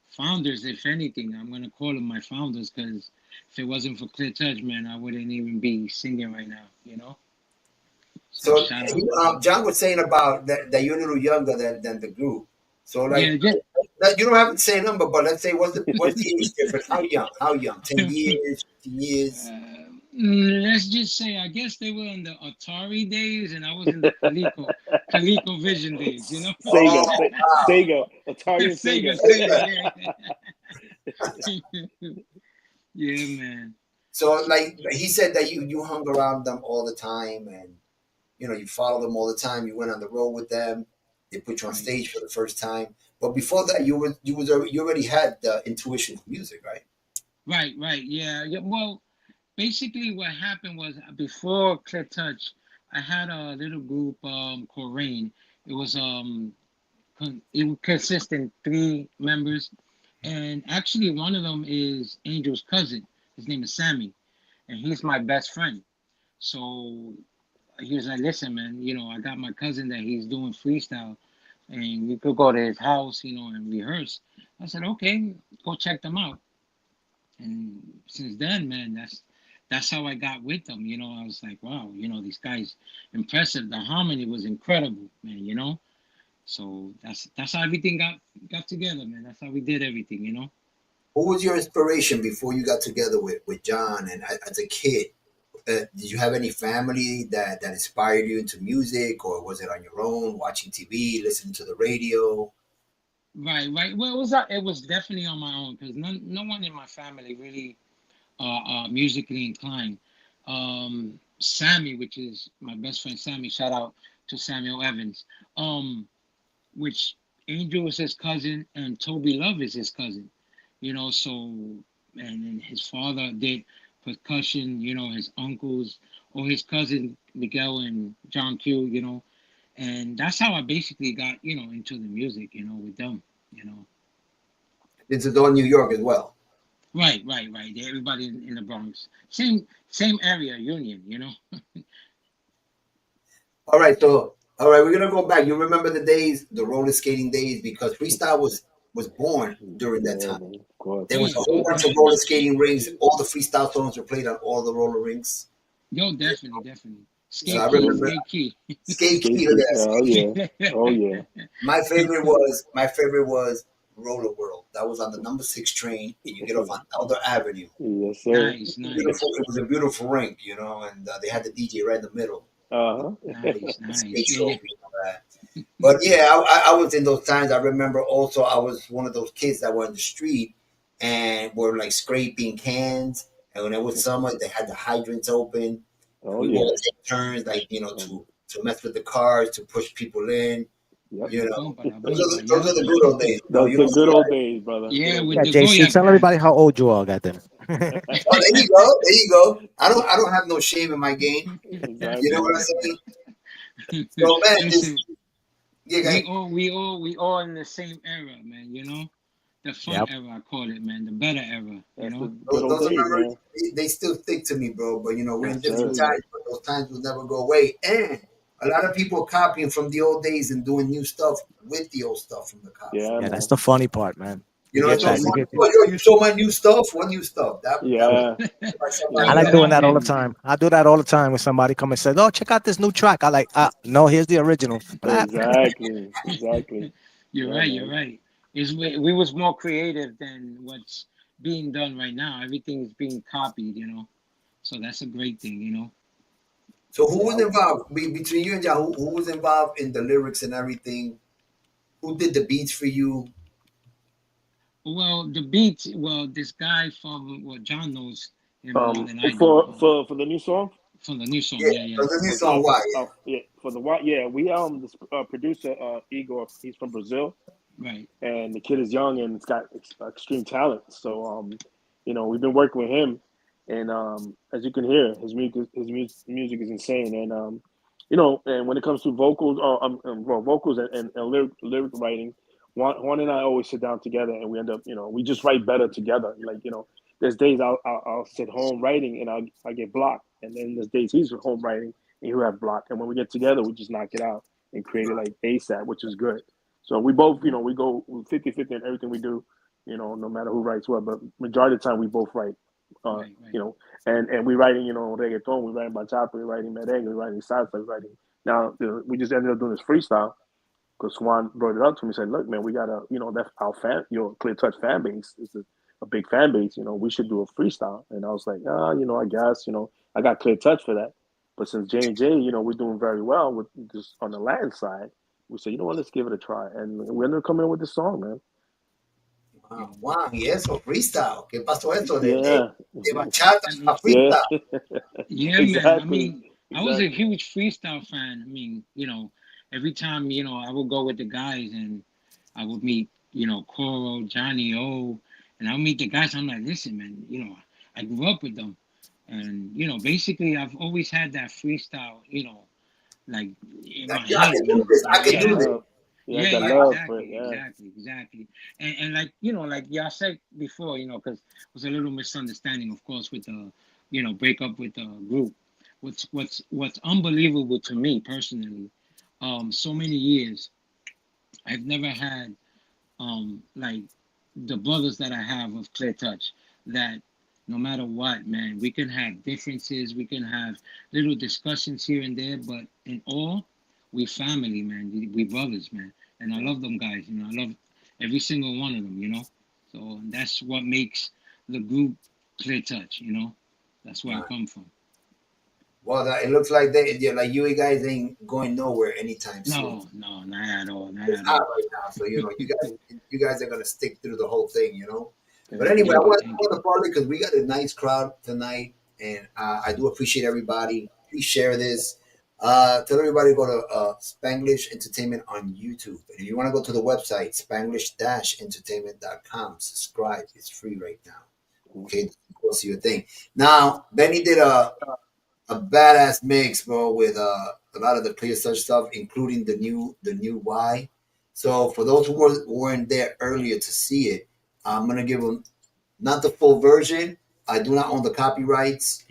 founders. If anything, I'm gonna call them my founders, because if it wasn't for Clear Touch, man, I wouldn't even be singing right now. So shout out. John was saying about that you're a little younger than the group. So Yeah, you don't have to say a number, but let's say what's the age difference? How young? 10 years, 15 years? let's just say, I guess they were in the Atari days, and I was in the ColecoVision days. Sega, wow. Sega, Atari and Sega, yeah. Yeah, man. So he said that you hung around them all the time, and you followed them all the time. You went on the road with them. They put you on stage for the first time. But before that, you already had the intuition for music, right? Right. Yeah. Well, basically, what happened was, before Clear Touch, I had a little group called Rain. It was it would consist in 3 members, and actually one of them is Angel's cousin. His name is Sammy, and he's my best friend. So he was like, "Listen, man, I got my cousin that he's doing freestyle, and we could go to his house, and rehearse." I said, "Okay, go check them out." And since then, man, that's how I got with them. I was like, wow, these guys impressive. The harmony was incredible, man. So that's how everything got together, man. That's how we did everything. Who was your inspiration before you got together with John? And as a kid, did you have any family that inspired you into music, or was it on your own, watching TV, listening to the radio? Right. Well, it was definitely on my own, because no one in my family really musically inclined. Sammy, which is my best friend, Sammy. Shout out to Samuel Evans. Which Angel is his cousin, and Toby Love is his cousin. So and then his father did percussion. His uncles or his cousin Miguel and John Q. And that's how I basically got into the music. With them. You know. This is all New York as well. Right, right, right. Everybody in the Bronx, same area, Union. All right, so all right, we're gonna go back. You remember the days, the roller skating days, because freestyle was born during that Yeah, time. man, of course. There was Yeah, a whole bunch of roller skating rings. All the freestyle songs were played on all the roller rinks. yo, definitely, definitely. So I Skate key, remember skate key. skate key Skate to key. that. Oh Skate yeah. key. Oh yeah. My favorite was Roller World. That was on the number 6 train, and you get off on Elder Avenue. Yes, sir. Nice, nice, Beautiful. It was a beautiful rink, and they had the DJ right in the middle. Uh nice, The nice. skate Yeah, yeah. trophy and all that. But yeah, I was in those times. I remember also I was one of those kids that were in the street and were like scraping cans. And when it was summer, they had the hydrants open. And Oh we yeah. would take turns, like to mess with the cars, to push people in. Yep. You know, Bumper, la those are bumper, the, those yeah. are the good old days. No, Those you the don't see good old that. days, brother. Good Yeah, old with Yeah, the days. JC, Goya tell everybody pants. how old you are, goddamn. Oh, there you go. There you go. I don't have no shame in my game. You know Exactly. what I'm saying? So man, this Listen, yeah, we guys. all, we all, we all in the same era, man. The fun Yep. era, I call it, man. The better era. That's the good Those, old those days, memories, man. they still stick to me, bro. But we're in Yes, different sir. times, but those times will never go away. And a lot of people are copying from the old days and doing new stuff with the old stuff from the cops. Yeah, Yeah, that's man. the funny part, man. You It's get so that. Yeah. You funny. get. Oh, yo, you saw my new stuff? What new stuff? That was Yeah. by That I somebody like was else. doing now, that all the baby. time. I do that all the time when somebody come and says, "Oh, check out this new track." I like, no, here's the original. Blap. Exactly. Exactly. You're Yeah, right. You're man. right. We was more creative than what's being done right now. Everything's being copied. So that's a great thing. So who was Yeah. involved between you and John? Who was involved in the lyrics and everything? Who did the beats for you? Well, the beats. Well, this guy from John knows him more than I do. For the new song. From the new song, Yeah, yeah, for yeah. the new For song, why? yeah, for the what? Yeah, we this producer Igor. He's from Brazil, Right. and the kid is young and it's got extreme talent. So we've been working with him, and as you can hear, his music is insane. And and when it comes to vocals, vocals and lyric writing, Juan and I always sit down together, and we end up, we just write better together. Like there's days I'll sit home writing and I get blocked, and then there's days he's at home writing and he'll have blocked, and when we get together, we just knock it out and create it like ASAP, which is good. So we both, we go 50-50 in everything we do, no matter who writes what, but majority of the time we both write, Right, right. and we writing, reggaeton, we writing bachata, we writing merengue, we writing salsa, we writing. Now, we just ended up doing this freestyle because Juan brought it up to me and said, look, man, we got to, that's our your Clear Touch fan base is a big fan base, we should do a freestyle. And I was like, I guess, I got Clear Touch for that. But since J&J, we're doing very well with just on the Latin side, we said, you know what, let's give it a try. And we ended up coming in with this song, man. Juan, y eso, freestyle. ¿Qué pasó esto Yeah. de bachata I a mean, Yeah. freestyle? yeah, man. I Exactly. mean, I was a huge freestyle fan. I mean, every time, I would go with the guys and I would meet, Coro, Johnny O, and I would meet the guys. I'm like, listen, man, I grew up with them. And, basically I've always had that freestyle, like in my Like, yeah, I head, can do man. this. I can That do this. love. Yeah, Yeah, that yeah, love for it. exactly, Yeah. exactly, exactly. And like, like y'all said before, because it was a little misunderstanding, of course, with the, breakup with the group. What's unbelievable to me personally, so many years, I've never had like the brothers that I have of Clear Touch, that no matter what, man, we can have differences, we can have little discussions here and there, but in all, we family, man. We brothers, man. And I love them guys, I love every single one of them. So that's what makes the group Clear Touch. That's where I come from. Well, it looks like like you guys ain't going nowhere anytime soon. No, not at all, not It's at hot all. right now, so you guys are gonna stick through the whole thing. But Thank anyway, I Thank you. you, want thank you. to party because we got a nice crowd tonight, and I do appreciate everybody. Please share this. Tell everybody to go to Spanglish Entertainment on YouTube, and if you want to go to the website Spanglish-entertainment.com, subscribe. It's free right now. Okay, go see your thing. Now, Benny did a badass mix, bro, with a lot of the Clear Touch stuff, including the new Y. So for those who weren't there earlier to see it, I'm gonna give them not the full version. I do not own the copyrights,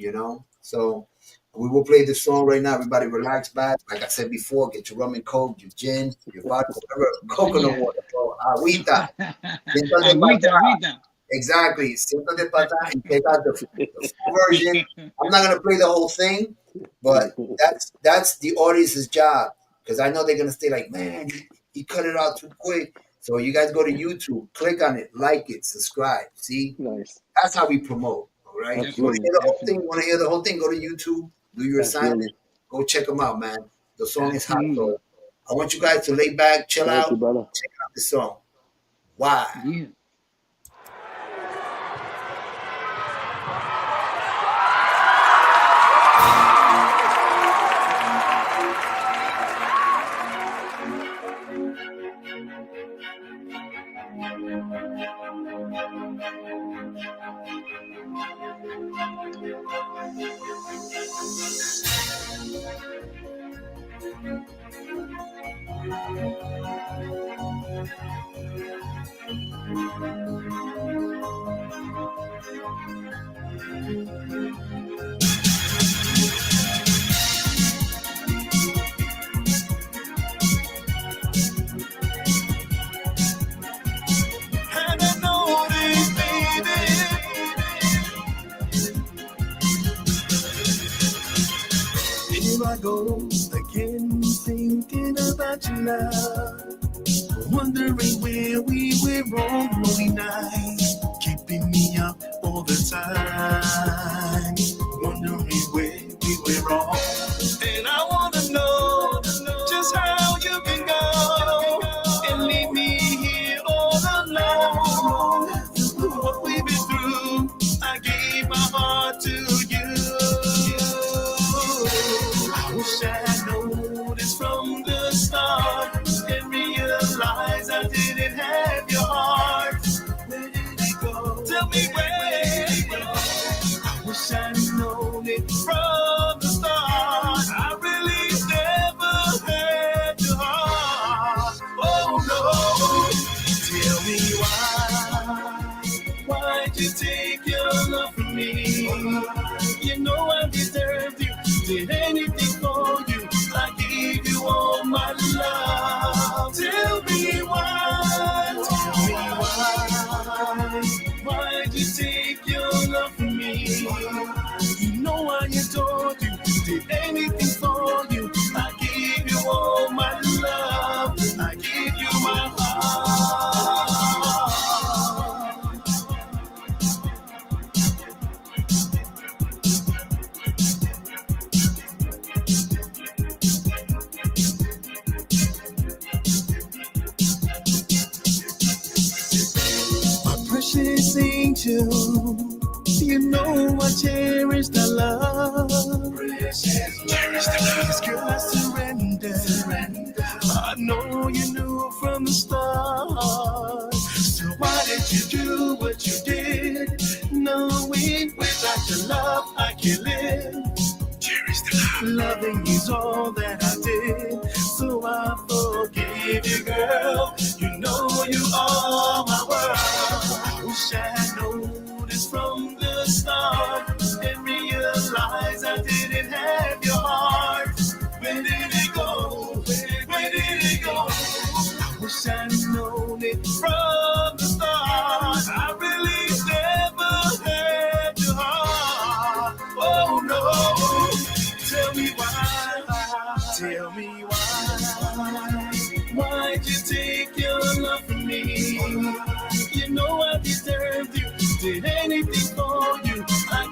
So we will play this song right now. Everybody relax back. Like I said before, get your rum and coke, your gin, your vodka, whatever, coconut water, bro, agüita. Agüita. Exactly. Siéntate para atrás and take out the full version. I'm not gonna play the whole thing, but that's the audience's job, because I know they're gonna stay like, man, he cut it out too quick. So you guys go to YouTube, click on it, like it, subscribe. See, Nice. That's how we promote. All right. Absolutely. Want to hear the whole thing? Go to YouTube, do your assignment, go check them out, man. The song is hot. So I want you guys to lay back, chill out, check out the song. Why? Yeah. Again, thinking about you now, wondering where we went wrong lonely night, keeping me up all the time, wondering where we went wrong. And I want to know just how you can go and leave me here all alone. What we've been through, I gave my heart to you. Wish I had noticed from the start and realized I didn't have your heart. Where did it go? Tell me where did it go? I wish I'd known it from the start. I really never had your heart. Oh no. Tell me why'd you take your love from me? You know I deserved you. Did anything for you, I gave you all my love. Tell me why'd you take your love from me? You know I adored you, did anything for you, I gave you all my love, I gave you my heart. Precious angel, you know I cherish the love. Cherish the love. This girl I surrender. I know you knew from the start. So why did you do what you did? Knowing without your love I can't live. Cherish the love. Loving you's all that I did. So I forgive you, girl. You know you are my world. Wish I had noticed from the start and realized I didn't have your heart. Where did it go? Where did it go? I wish I'd known it from the start. I really never had your heart. Oh no. Tell me why? Why'd you take your love from me? You know I deserved you, did anything for you, I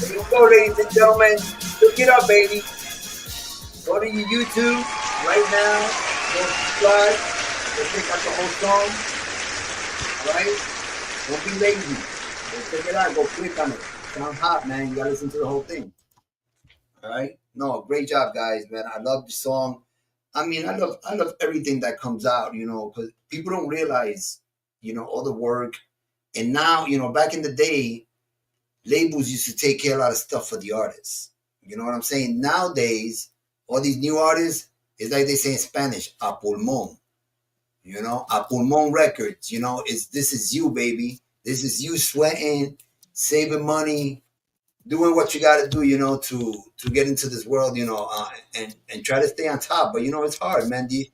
you go, ladies and gentlemen. Look it up, baby. Go to your YouTube right now. Go subscribe. Go check out the whole song. All right? Don't be lazy. Go check it out. Go click on it. Sounds hot, man. You gotta listen to the whole thing. All right? No, great job, guys, man. I love the song. I mean, I love everything that comes out, because people don't realize, all the work. And now, back in the day, labels used to take care of a lot of stuff for the artists. You know what I'm saying? Nowadays, all these new artists, it's like they say in Spanish, a pulmón. A pulmón records, this is you, baby. This is you sweating, saving money, doing what you got to do, to get into this world, and try to stay on top. But, it's hard, man. The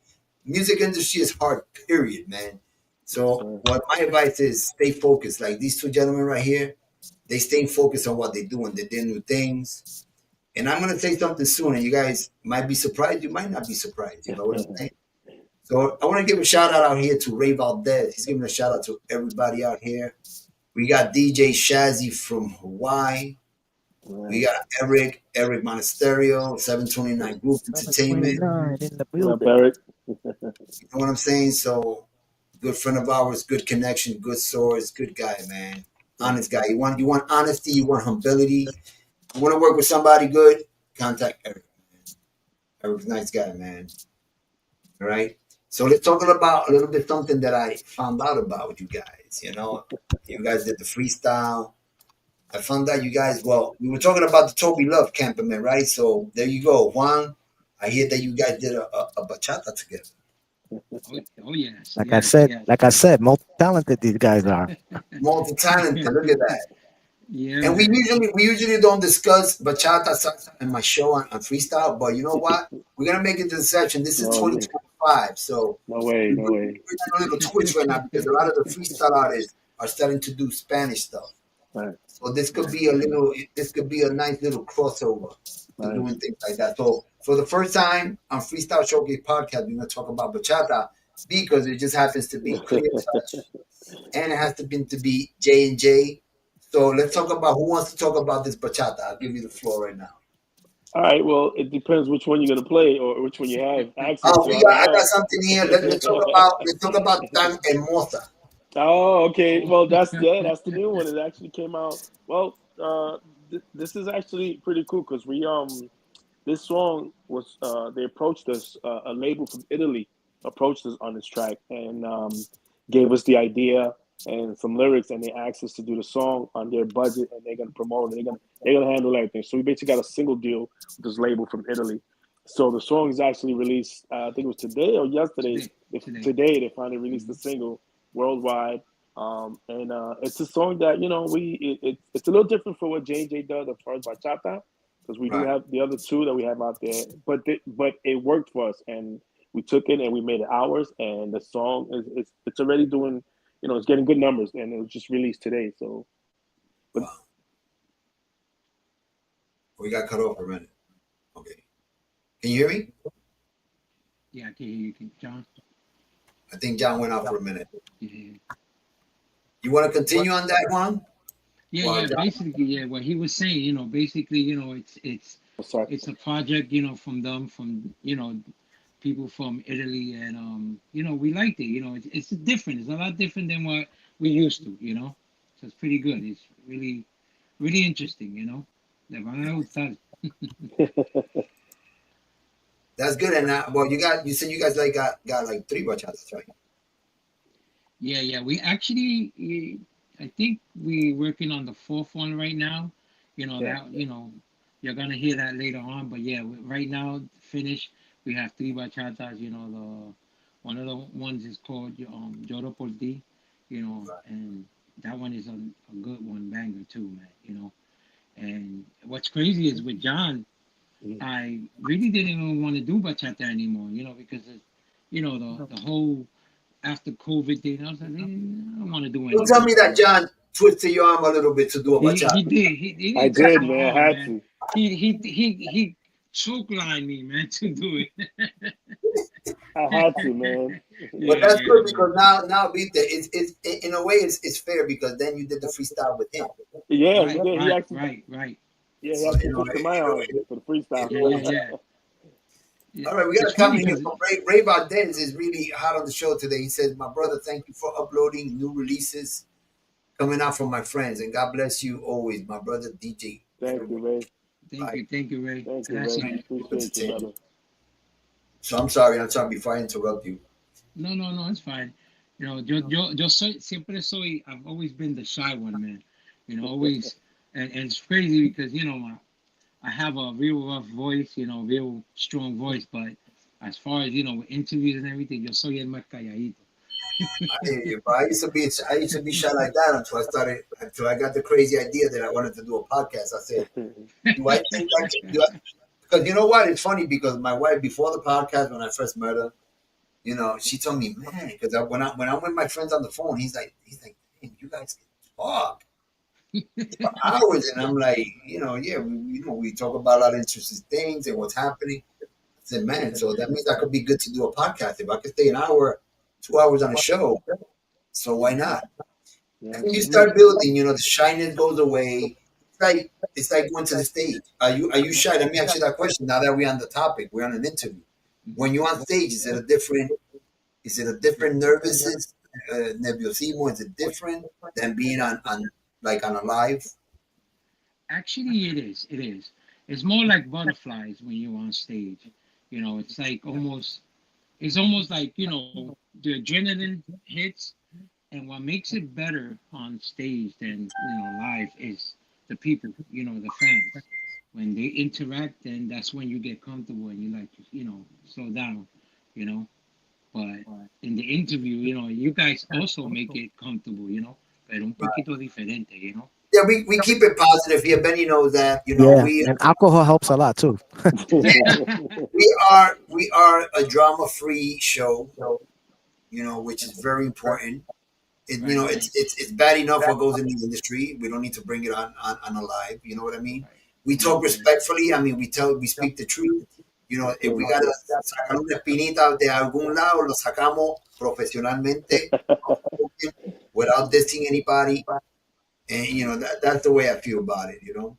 music industry is hard, period, man. So what my advice is, stay focused. Like these two gentlemen right here, they stay focused on what they're doing. They're doing new things. And I'm going to say something soon, and you guys might be surprised. You might not be surprised. You know what I'm saying? So I want to give a shout out here to Ray Valdez. He's giving a shout out to everybody out here. We got DJ Shazzy from Hawaii. We got Eric Monasterio, 729 Group Entertainment. In the building. You know what I'm saying? So, good friend of ours, good connection, good source, good guy, man. Honest guy. You want honesty, you want humility. You want to work with somebody good, contact Eric. Eric's a nice guy, man. All right? So let's talk about a little bit something that I found out about you guys. You guys did the freestyle. I found out you guys, we were talking about the Toby Love campament, right? So there you go. Juan, I hear that you guys did a bachata together. Oh yes. Like I said, multi-talented these guys are. Multi-talented, look at that. Yeah. And we usually don't discuss bachata salsa in my show on freestyle, but you know what? We're gonna make it to the section. This is 2025, so no way. We're on a little twitch right now because a lot of the freestyle artists are starting to do Spanish stuff. Right. So this could be a nice little crossover to doing things like that. So for the first time on Freestyle Showcase Podcast, we're gonna talk about bachata because it just happens to be Clear Touch and it has to be J&J. So let's talk about who wants to talk about this bachata. I'll give you the floor right now. All right. Well, it depends which one you're gonna play or which one you have access to. I got something here. Let's talk about Tan Hermosa. Oh, okay. Well, that's the new one. It actually came out. Well, this is actually pretty cool because this song was they approached us. A label from Italy approached us on this track and gave us the idea and some lyrics, and they asked us to do the song on their budget, and they're gonna promote it. They're gonna handle everything. So we basically got a single deal with this label from Italy. So the song is actually released. I think it was today or yesterday. Today they finally released the single worldwide, and it's a song that it's a little different for what J&J does as far as bachata, because we do have the other two that we have out there, but it worked for us, and we took it and we made it ours, and the song it's already doing, it's getting good numbers, and it was just released today. So, we got cut off for a minute. Okay, can you hear me? Yeah, I can hear you, John. I think John went out for a minute. Yeah. You want to continue on that one? Yeah, basically, what he was saying, basically, it's a project, from them, from people from Italy, and we liked it. It's different. It's a lot different than what we used to, So it's pretty good. It's really, really interesting, That's good. And you said you guys got like 3 bachatas, right? Yeah. We actually, I think we're working on the 4th one right now. That you're gonna hear that later on. But yeah, right now finished. We have 3 bachatas. One of the ones is called Lloro por Ti. And that one is a good one, banger too, man. And what's crazy is with John, I really didn't even want to do bachata anymore, because the whole after COVID thing. I was like, I don't want to do anything. Don't tell me that John twisted your arm a little bit to do a bachata. He did. I did, man. I had to. He choke lined me, man, to do it. I had to, man. But that's good because now it's in a way it's fair because then you did the freestyle with him. Yeah, right, he actually right. Yeah, he So, has to put my on for the freestyle. Yeah. All right, we got It's a funny comment here because from Ray Valdez is really hot on the show today. He says, "My brother, thank you for uploading new releases coming out from my friends, and God bless you always, my brother DJ." Thank you, Ray. thank you, Ray. Thank you, Gracias. Ray. Appreciate you, brother. So I'm sorry before I interrupt you. No, it's fine. You know, yo soy, siempre soy, I've always been the shy one, man. You know, always, and it's crazy because, you know, I have a real rough voice, you know, real strong voice, but as far as, you know, with interviews and everything, yo soy el más calladito. I used to be shy like that until I got the crazy idea that I wanted to do a podcast. I said, do I think I can do it? Because you know what? It's funny because my wife before the podcast, when I first met her, you know, she told me, man, because when I'm with my friends on the phone, he's like, "Damn, you guys can talk for hours," and I'm like, yeah, we talk about a lot of interesting things and what's happening. I said, man, so that means I could be good to do a podcast if I could stay an hour, 2 hours on a show. So why not? Yeah. And you start building, the shyness goes away. It's like going to the stage. Are you shy? Let me ask you that question. Now that we're on the topic, we're on an interview. When you're on stage, is it a different nerviosismo? Is it different than being on like on a live? Actually, it is. It is. It's more like butterflies when you're on stage. You know, it's almost like, you know, the adrenaline hits. And what makes it better on stage than, you know, live is the people, you know, the fans. When they interact, then that's when you get comfortable and you like to, you know, slow down, you know. But in the interview, you know, you guys also make it comfortable, you know, pero un poquito diferente, you know. Yeah, we keep it positive here. Benny knows that. Yeah, and alcohol helps a lot too. We are a drama free show, which is very important. Right. It's bad enough what goes in the industry. We don't need to bring it on a live. You know what I mean? We talk respectfully. I mean, we speak the truth. If we gotta sacar una espinita de algún lado, lo sacamos profesionalmente, without dissing anybody. And that's the way I feel about it. Hey, Well,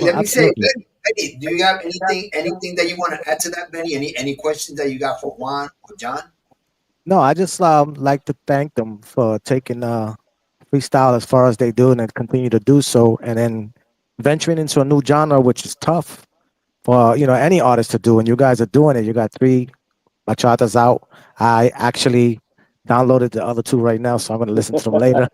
let me say, absolutely. Benny, do you have anything that you want to add to that, Benny? Any questions that you got for Juan or John? No, I just like to thank them for taking freestyle as far as they do and then continue to do so, and then venturing into a new genre, which is tough for any artist to do. And you guys are doing it. You got three bachatas out. I actually downloaded the other two right now, so I'm going to listen to them later.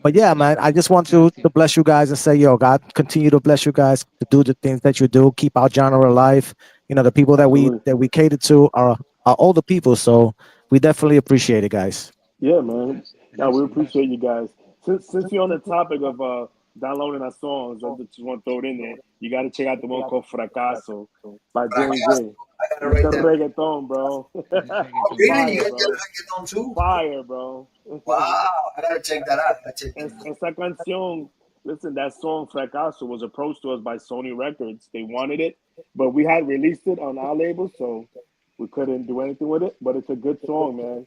But yeah, man, I just want to bless you guys and say, yo, God, continue to bless you guys to do the things that you do. Keep our genre alive. The people that we Absolutely. cater to are older people, so we definitely appreciate it, guys. Yeah, man. Yeah, we Gracias, appreciate you guys. Since you're on the topic of downloading our songs, I just want to throw it in there. You got to check out the one called Fracaso by J&J. I gotta It's write the that. reggaeton, bro. Oh, really? You Fire, guys bro. get a reggaeton too? Fire, bro. Wow, I gotta check that out. Esa canción, listen, that song Fracaso was approached to us by Sony Records. They wanted it, but we had released it on our label, so we couldn't do anything with it. But it's a good song, man.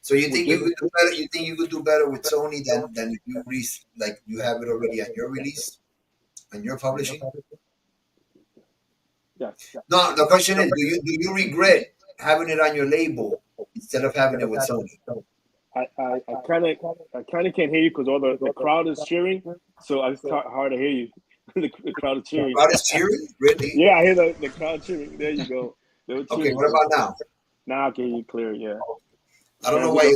So you think you could do better? You think you could do better with Sony than if you release, like you have it already on your release, on your publishing? Yeah. No, the question is, do you regret having it on your label instead of having it with Sony? I kind of can't hear you because all the crowd is cheering, so it's hard to hear you. the crowd is cheering. Crowd is cheering, really? Yeah, I hear the crowd cheering. There you go. They were cheering. Okay, what about now? Now I can hear you clear. Yeah. I don't know why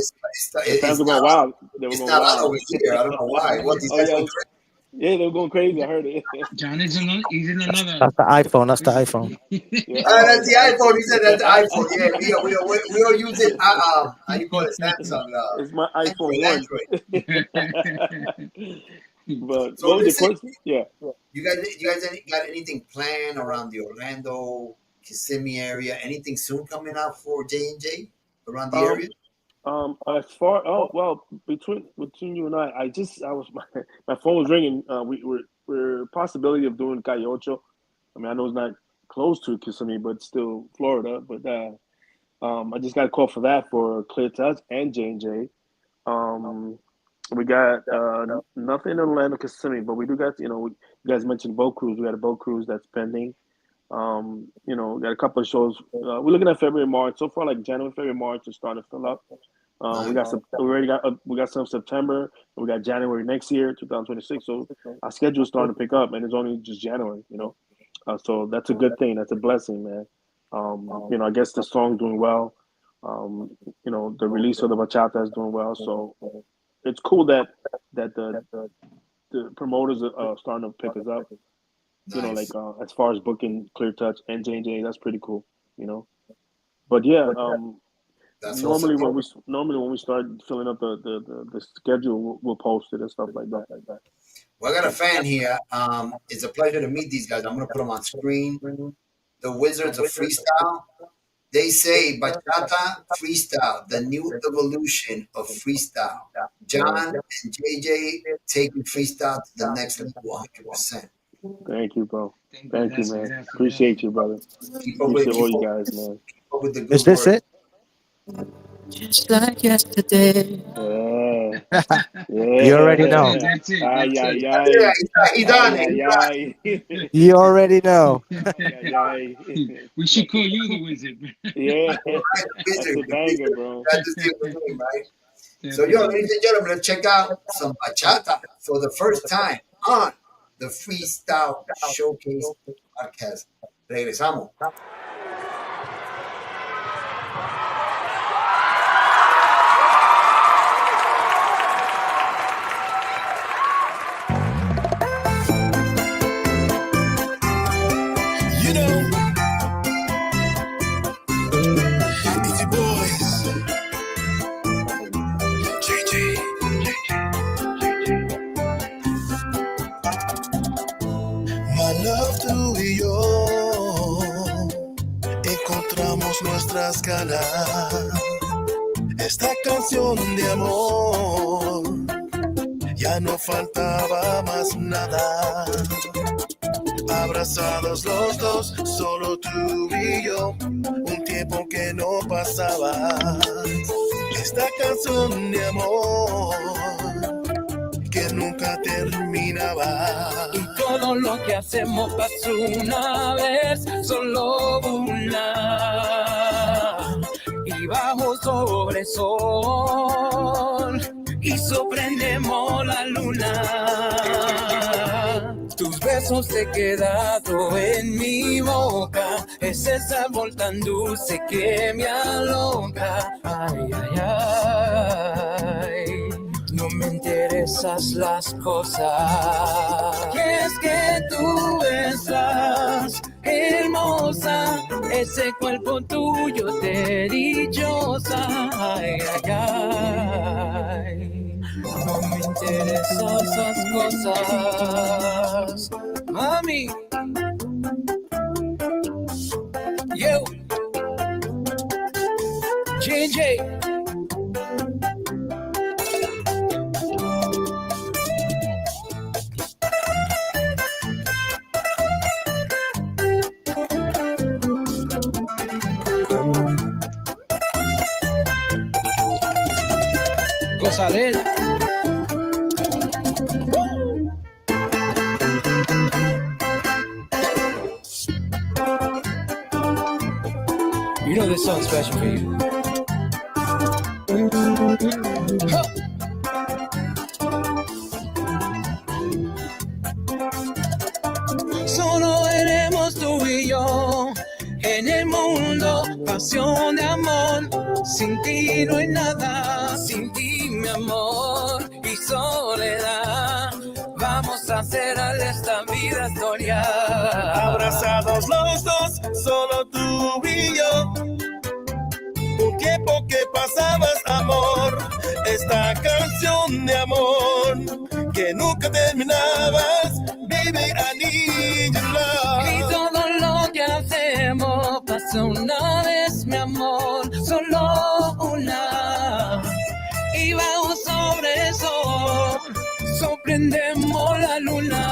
The fans were going not wild. They were it's going not on wild. over here. I don't know why. What these Oh guys yeah, going crazy? yeah, they were going crazy. I heard it. John is he's in another. That's the iPhone. That's the iPhone. Yeah, That's the it's iPhone. He said that's the iPhone. Yeah, we are using how you call it, Samsung. it's my iPhone Android. 1. But So what was the listen, question? Yeah. you guys got anything planned around the Orlando, Kissimmee area? Anything soon coming out for J&J around the area? As far well between you and I was my phone was ringing. We're possibility of doing Calle Ocho. I mean, I know it's not close to Kissimmee, but still Florida. But I just got a call for that for Clear Touch and J&J. We got nothing in Orlando, Kissimmee, but we do got, you guys mentioned boat cruise. We got a boat cruise that's pending. We got a couple of shows. We're looking at February, March. So far, like January, February, March is starting to fill up. We got some. We got some September. And we got January next year, 2026. So our schedule is starting to pick up, and it's only just January. So that's a good thing. That's a blessing, man. I guess the song's doing well. The release of the bachata is doing well. So it's cool that the promoters are starting to pick us up. Nice. As far as booking Clear Touch and J&J, that's pretty cool. But yeah, That's normally awesome. when we start filling up the schedule, we'll post it and stuff like that. Well, I got a fan here. It's a pleasure to meet these guys. I'm gonna put them on screen. The Wizards of Freestyle. They say bachata freestyle, the new evolution of freestyle. John and JJ taking freestyle to the next level, 100%. Thank you, bro. Thank Thank you, That's man. that's Appreciate you, brother. Keep up with, Appreciate all keep you up, guys, man. keep up with the good Is this work. it? Just like yesterday. Yeah. You already know. That's it. Ay, That's it. ay, Yeah, ay. he done. Ay, ay, ay. You already know. Ay, ay, ay. We should call you the wizard. Yeah. Right, That's a banger, bro. That's the name, right? So, ladies and gentlemen, let's check out some bachata for the first time on the Freestyle Showcase Podcast. Regresamos. You know, it's your boys, JJ. My love, tú y yo encontramos nuestras ganas. Esta canción de amor, ya no faltaba más nada. Abrazados los dos, solo tú y yo, un tiempo que no pasaba. Esta canción de amor que nunca terminaba. Y todo lo que hacemos pasó una vez, solo una. Y bajo sobre sol, y sorprendemos la luna. Tus besos se he quedado en mi boca, es esa sabor tan dulce que me aloca. Ay, ay, ay, no me interesas las cosas. Y es que tú estás hermosa, ese cuerpo tuyo de dichosa. Ay, ay, ay. No me interesan esas cosas, mami. Yo, JJ. Gozadera. You know this song's special for you. Huh. Solo veremos tú y yo en el mundo, pasión de amor. Sin ti no hay nada, sin ti mi amor y soledad. Vamos a hacer a esta vida historia. Abrazados los dos, solo tú y yo. Un tiempo que pasabas, amor. Esta canción de amor que nunca terminabas. Baby, I need your love. Y todo lo que hacemos pasó una vez, mi amor, solo una. Y bajo sobre eso sorprendemos la luna.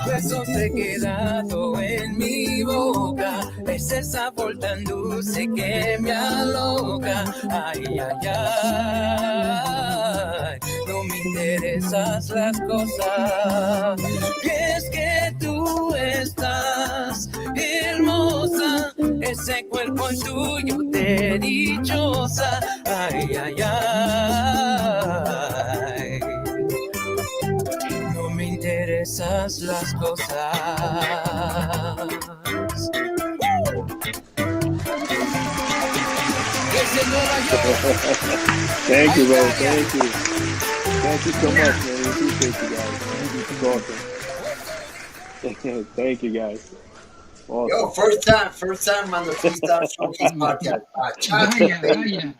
besos te he quedado en mi boca. Es el sabor tan dulce que me aloca. Ay, ay, ay. No me interesas las cosas. Y es que tú estás hermosa. Ese cuerpo es tuyo de dichosa. Ay, ay, ay. No me interesas las cosas. Desde Nueva York. Thank you, bro. Thank you. Thank you so much, man. We appreciate you guys. It's awesome. Thank you, guys. Awesome. Yo, first time on the Freestyle Showcase Podcast. Vaya.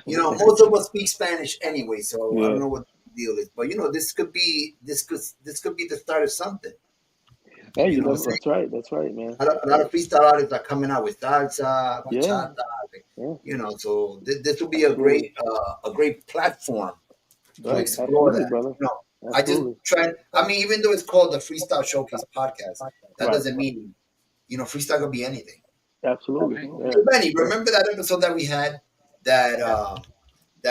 You know, most of us speak Spanish anyway, so I Yeah. don't know what the deal is. But you know, this could be the start of something. Hey, You know what I'm that's right, man. A lot of freestyle artists are coming out with salsa, Yeah. bachata, Yeah. you know. So this will be a great platform to Right. explore Absolutely, that. brother. You know, I just Absolutely. try. I mean, even though it's called the Freestyle Showcase Podcast, that Right. doesn't mean freestyle could be anything. Absolutely. Yeah. Hey, Benny, remember that episode that we had that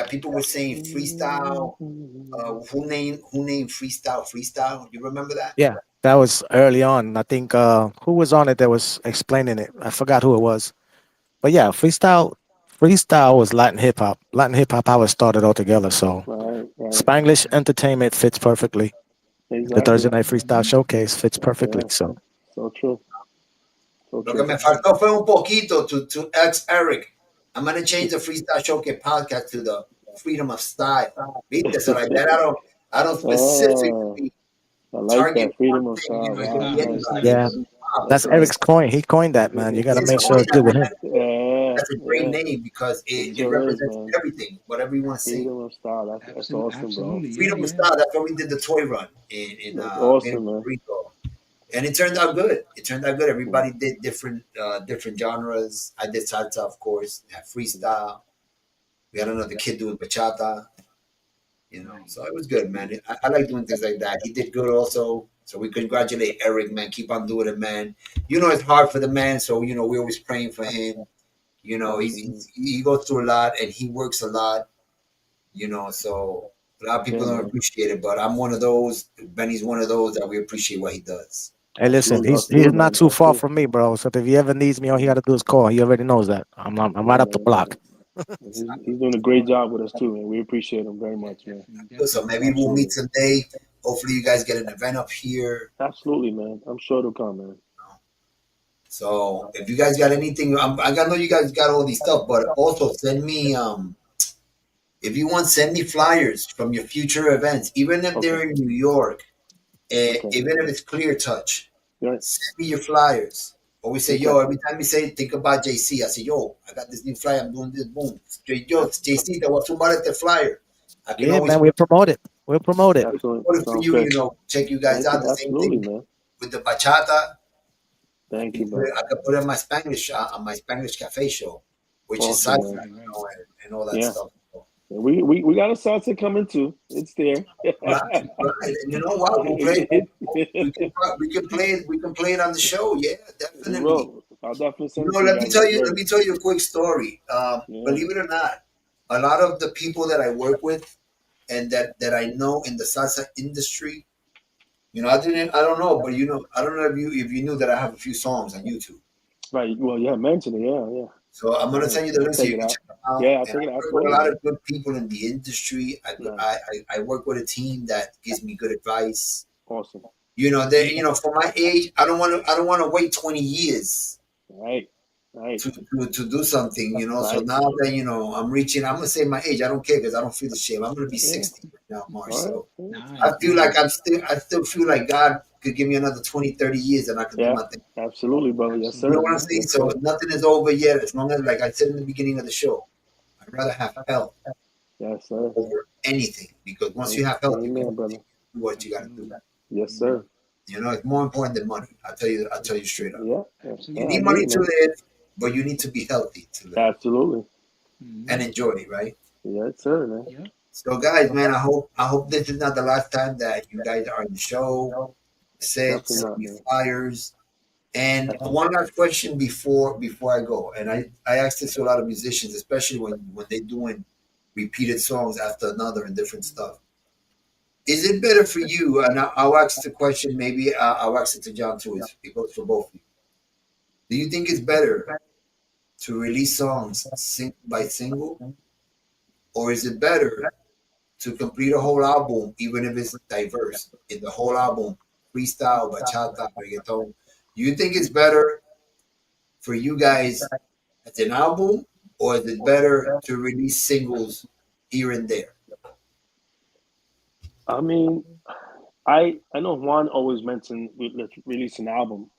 people were saying freestyle? Who named freestyle? You remember that? Yeah, that was early on. I think who was on it that was explaining it? I forgot who it was. But yeah, freestyle was Latin hip hop. Latin hip hop how it started altogether. So Right. Spanglish entertainment fits perfectly. The Exactly. Thursday night freestyle showcase fits perfectly. Yeah. So So true. So Lo que true. me faltó fue un poquito to ex Eric. I'm gonna change the Freestyle Showcase Podcast to the Freedom of Style. Viste? So like that, I don't specifically I like target that freedom one of thing. You know, style. it could be Wow. anybody. yeah, that's Eric's coin. He coined that, man. You got to It's make sure it's funny good with him. that Yeah. that's a great Yeah. name because It it sure is, represents man. everything, whatever you want to say. Freedom of style. That's awesome, bro. Absolutely. Freedom Yeah, of Style. That's why we did the toy run in That's awesome, Puerto man. Rico, and it turned out good. Everybody did different genres. I did salsa, of course. Had freestyle. We had another kid doing bachata. You know, so it was good, man. I like doing things like that. He did good also. So we congratulate Eric, man. Keep on doing it, man. You know, it's hard for the man. So, you know, we're always praying for him. You know, he goes through a lot and he works a lot, you know, so a lot of people don't appreciate it. But I'm one of those. Benny's one of those that we appreciate what he does. Hey, listen, he's not too far from me, bro. So if he ever needs me, all he got to do is call. He already knows that. I'm right up the block. He's doing a great job with us too, and we appreciate him very much, man. So maybe we'll meet someday. Hopefully, you guys get an event up here. Absolutely, man. I'm sure it'll come, man. So if you guys got anything, I know you guys got all these stuff, but also send me if you want, send me flyers from your future events, even if they're in New York, even if it's Clear Touch. Send me your flyers. Or we say, yo, every time we say, think about JCee, I say, yo, I got this new flyer, I'm doing this, boom. Yo, JCee, te voy a sumar este flyer. I can always man, we'll promote it. Promote it for you, you know, check you guys out. The same thing man. With the bachata. Thank you, bro. I could put it on my Spanglish Cafe show, which is salsa, you know, and all that stuff. We got a salsa coming too. It's there. Right. And you know what? We can play it on the show. Yeah, definitely. I'll definitely send it. Let me tell you a quick story. Believe it or not, a lot of the people that I work with and that I know in the salsa industry, you know, I don't know, but you know, I don't know if you knew that I have a few songs on YouTube. Right. Well, yeah, mention it. Yeah. So I'm gonna send you the link so you can check them out. Yeah, I'll take it out. I work with a lot of good people in the industry. I work with a team that gives me good advice. Awesome. You know, for my age, I don't want to wait 20 years. Right. To do something, you know. So now that you know, I'm gonna say my age. I don't care because I don't feel the shame. I'm gonna be 60 now, March. So I feel like I still feel like God could give me another 20, 30 years and I could do my thing. Absolutely, brother. Yes, sir. You know what I'm saying? So nothing is over yet. As long as, like I said in the beginning of the show, I'd rather have health over anything. Because once you have health, you can do what you gotta do. Yes, sir. You know, it's more important than money. I'll tell you straight up. Yeah. You need money to live, but you need to be healthy to live. Absolutely. And enjoy it, right? Yes, sir, man. Yeah. So guys, man, I hope this is not the last time that you guys are on the show. sets, Definitely it's not, gonna be man. flyers. And one last question before I go, and I ask this to a lot of musicians, especially when they're doing repeated songs after another and different stuff. Is it better for you? And I'll ask the question. Maybe I'll ask it to John too. It goes for both of you. Do you think it's better to release songs by single, or is it better to complete a whole album, even if it's diverse in the whole album, freestyle, bachata, reggaeton? Do you think it's better for you guys as an album, or is it better to release singles here and there? I mean, I know Juan always mentioned let's release an album.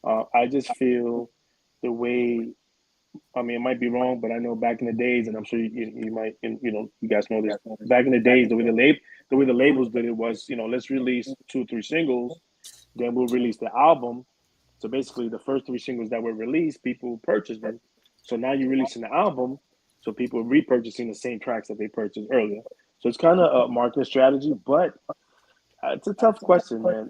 I just feel the way. I mean, it might be wrong, but I know back in the days, and I'm sure you might, you guys know this. Back in the days, the way the labels did it was, let's release 2 or 3 singles, then we'll release the album. So basically, the first 3 singles that were released, people purchased them. So now you're releasing the album, so people are repurchasing the same tracks that they purchased earlier. So it's kind of a marketing strategy, but it's a tough question, man.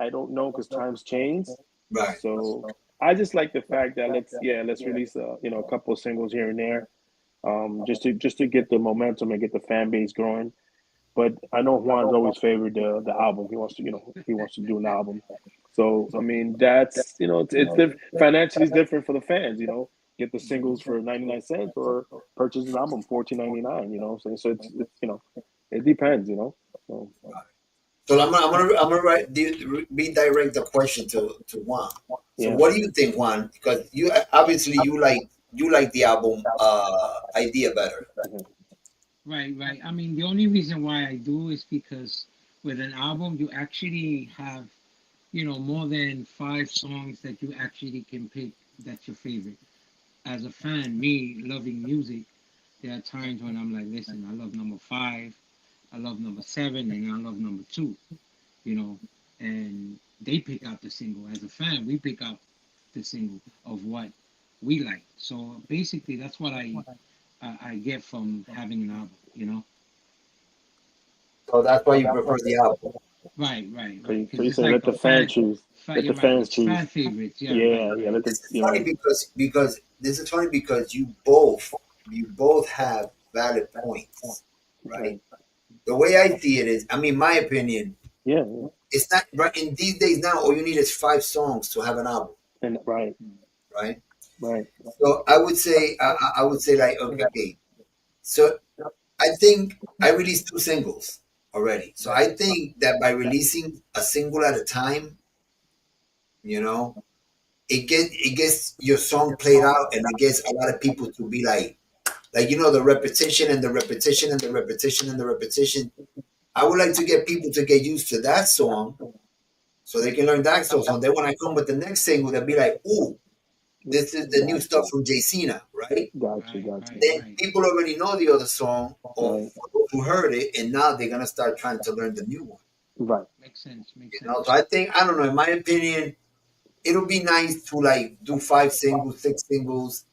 I don't know because times change. Right. So I just like the fact that let's release a couple of singles here and there, just to get the momentum and get the fan base growing. But I know Juan's always favored the album. He wants to do an album. So I mean that's it's financially it's different for the fans. Get the singles for 99 cents or purchase an album 14.99. You know what I'm saying? So it's it depends. So So I'm gonna redirect the question to Juan. So yeah. what do you think, Juan? Because you obviously you like the album idea better. Mhm. Right. I mean, the only reason why I do is because with an album, you actually have, more than 5 songs that you actually can pick that's your favorite. As a fan, me loving music, there are times when I'm like, listen, I love number 5, I love number 7, and I love number 2, you know, and they pick out the single. As a fan, we pick out the single of what we like. So basically, that's what I get from having an album. So that's why you prefer the album. Right. So you, so Because you it's say like let a the fan choose. Let you're the right, fans choose. fan favorites. Yeah, Yeah. right. Let the This is funny because this is funny because you both have valid points, right? right. The way I see it is, I mean, my opinion, Yeah. it's not right in these days now. All you need is 5 songs to have an album, And right. right? Right. So I would say like okay, so I think I released 2 singles already. So I think that by releasing a single at a time, you know, it gets your song played out and it gets a lot of people to be like the repetition and the repetition and the repetition and the repetition. I would like to get people to get used to that song so they can learn that song. So then when I come with the next single, they'll be like, "Ooh, this is the new Got stuff you. from JCee now," right? Got you. Right, Got right, you. Then right. people already know the other song or Right. for those who heard it, and now they're gonna start trying to learn the new one. Right. Makes sense. You Makes know, sense. so I don't know. In my opinion, it'll be nice to like do 5 singles, 6 singles,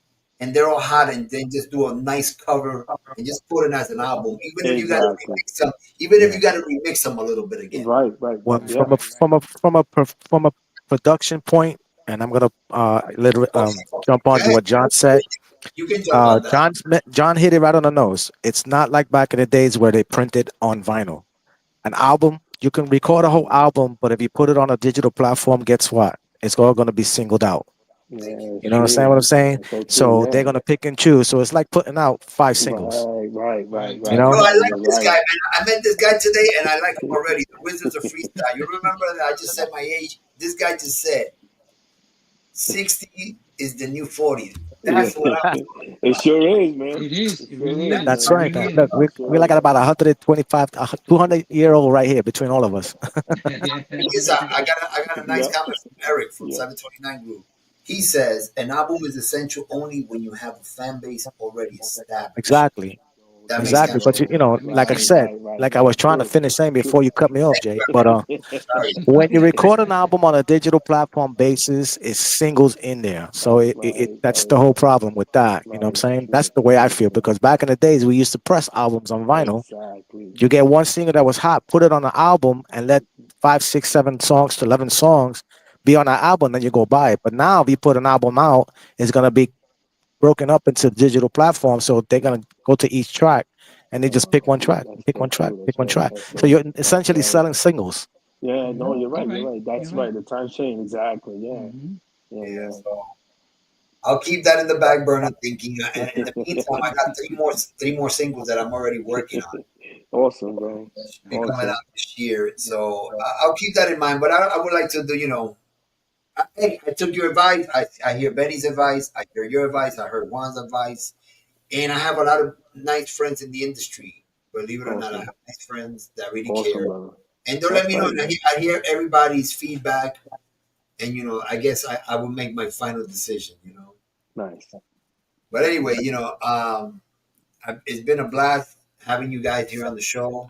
and they're all hot, and then just do a nice cover and just put it as an album. Even if you got to Exactly. remix them, even if Yeah. you got to remix them a little bit again. Right. Well, Right, Yeah. from a production point, and I'm gonna literally Okay, jump on to okay, what John said. you can jump on that. John hit it right on the nose. It's not like back in the days where they printed on vinyl. An album, you can record a whole album, but if you put it on a digital platform, guess what? It's all going to be singled out. Thank you. Yeah. You It's know what I'm true. saying? That's so true. So they're Yeah. going to pick and choose. So it's like putting out 5 singles. right. You No, know? I Yeah. like You're this guy, right. man. I met this guy today, and I like him already. The Wizards of Freestyle. You remember that I just said my age? This guy just said 60 is the new 40. Yeah. That's what I'm talking It about. sure is, man. It is. It It sure really is, is. That's It man. right. really Look, is. It we're sure like is. at about 125, 200-year old right here between all of us. Yes, I got a nice Yeah. comment from Eric from Yeah. 729 Group. He says an album is essential only when you have a fan base already established. Exactly. That makes Exactly, sense. but like I said, like I was trying to finish saying before you cut me off, Jay. But Sorry. when you record an album on a digital platform basis, it's singles in there. So that's the whole problem with that. You know what I'm saying? That's the way I feel, because back in the days we used to press albums on vinyl. Exactly. You get one single that was hot, put it on the album, and let 5, 6, 7 songs to 11 songs be on that album. Then you go buy it. But now, if you put an album out, it's gonna be broken up into digital platforms. So they're gonna go to each track, and they just pick one track, pick one track, pick one track. So you're essentially selling singles. Yeah, no, you're right. You're You're right. right. That's You're right. right. The time change. Exactly. Yeah. Yeah, so I'll keep that in the back burner thinking. And in the meantime, I got three more singles that I'm already working on. Awesome, bro. Should be coming out this year. So I'll keep that in mind. But I would like to do, hey, I took your advice. I hear Benny's advice. I hear your advice. I heard Juan's advice. And I have a lot of nice friends in the industry. Believe it or not, I have nice friends that really care. Brother. And they'll let me know. And I hear everybody's feedback. And, I guess I will make my final decision, Nice. But anyway, it's been a blast having you guys here on the show.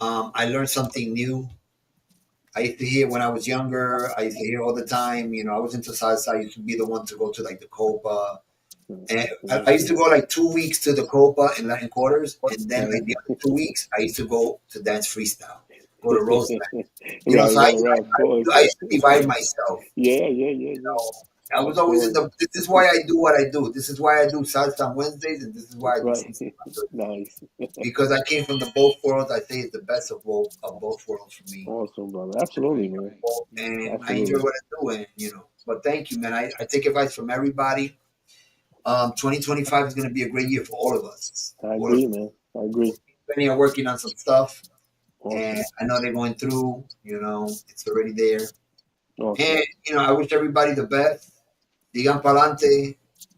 I learned something new. I used to hear when I was younger. I used to hear all the time. I was into salsa. I used to be the one to go to like the Copa. And I used to go like 2 weeks to the Copa in Latin Quarters. And then like the other 2 weeks, I used to go to dance freestyle. Go to Roseland. So I used to divide myself. Yeah. I was always this is why I do what I do. This is why I do salsa on Wednesdays, and this is why I do salsa on Thursdays. Nice. Because I came from the both worlds. I say it's the best of both worlds for me. Awesome, brother. Absolutely, man. And I enjoy what I do, But thank you, man. I take advice from everybody. 2025 is going to be a great year for all of us. I agree, man. I agree. Benny are working on some stuff, Awesome. and I know they're going through. It's already there. Awesome. And I wish everybody the best. Digan pa'lante,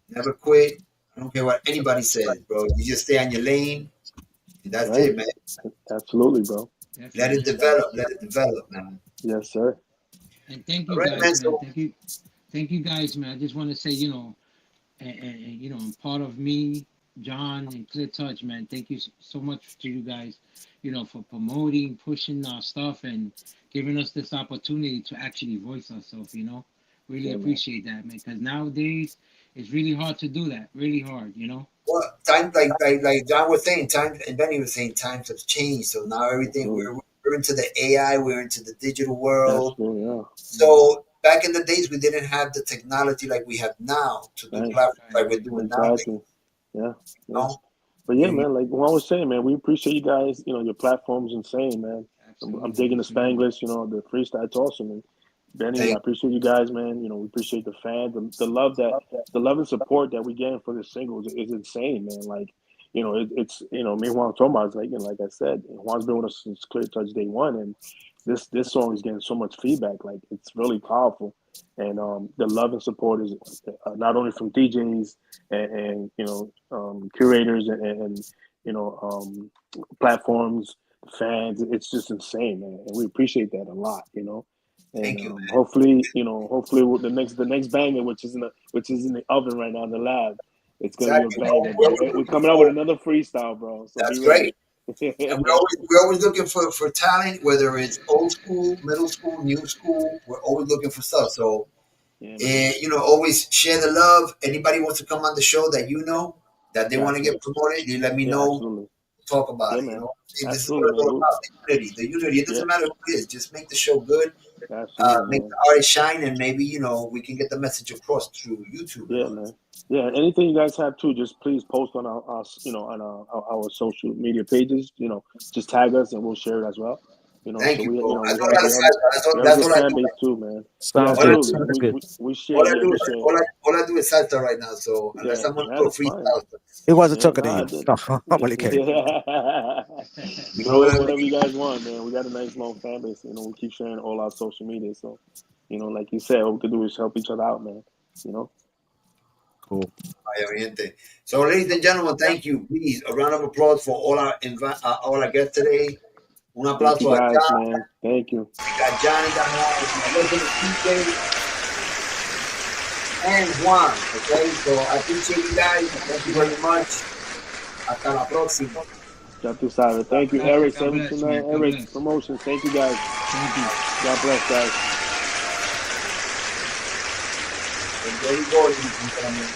never quit. I don't care what anybody says, bro. You just stay on your lane, and that's it, man. Absolutely, bro. Let it develop, man. Yes, sir. And thank you Right, guys, man. man. Thank you guys, man. I just want to say, and part of me, John and Clear Touch, man. Thank you so much to you guys, for promoting, pushing our stuff, and giving us this opportunity to actually voice ourselves. Really appreciate that, man. Because nowadays it's really hard to do that. Really hard, Well, time like John was saying, time and Benny was saying, times have changed. So now everything we're into the AI, we're into the digital world. Absolutely, yeah. So back in the days, we didn't have the technology like we have now to do platforms like we're doing now. Exactly. Yeah. But yeah, man, like Juan was saying, man, we appreciate you guys. Your platform's insane, man. I'm digging the Spanglish, the freestyle. It's awesome, man. Benny, I appreciate you guys, man. We appreciate the fans, the love and support that we getting for this single is insane, man. Like, it's me and Juan talking about, like I said, Juan's been with us since Clear Touch day one, and this song is getting so much feedback. Like, it's really powerful, and the love and support is not only from DJs and curators and platforms, fans. It's just insane, man, and we appreciate that a lot, And, Thank you, man. hopefully with the next banger, which is in the oven right now in the lab, it's gonna be a banger. We're coming out with another freestyle, bro. So that's great. And we're always looking for talent, whether it's old school, middle school, new school. We're always looking for stuff. So, always share the love. Anybody wants to come on the show that they want to get promoted, you let me know. Absolutely. Talk about it. Man. This is what it's all about. The unity. It doesn't matter who it is. Just make the show good. Make the artist shine, and maybe we can get the message across through YouTube. Yeah, man. Yeah, anything you guys have too, just please post on our social media pages. Just tag us and we'll share it as well. Thank you. That's what I do too, man. We share. All I do is salsa right now. So unless someone do a freestyle, it wasn't talking to you. No, I'm only kidding. Whatever you guys want, man. We got a nice long fan base. We keep sharing all our social media. So, like you said, all we can do is help each other out, man. Cool. So, ladies and gentlemen, thank you. Please, a round of applause for all our guests today. Un aplauso you guys, John. Man. Thank you. We got Johnny down there, TJ, and Juan. Okay, so I appreciate you guys. Thank you very much. Hasta la próxima. Ya tú sabes. Thank you, All right, Eric. God bless, 729 man. God Eric bless. Promotions. Thank you, guys. Thank you. God bless, guys. And there we go, ladies and gentlemen.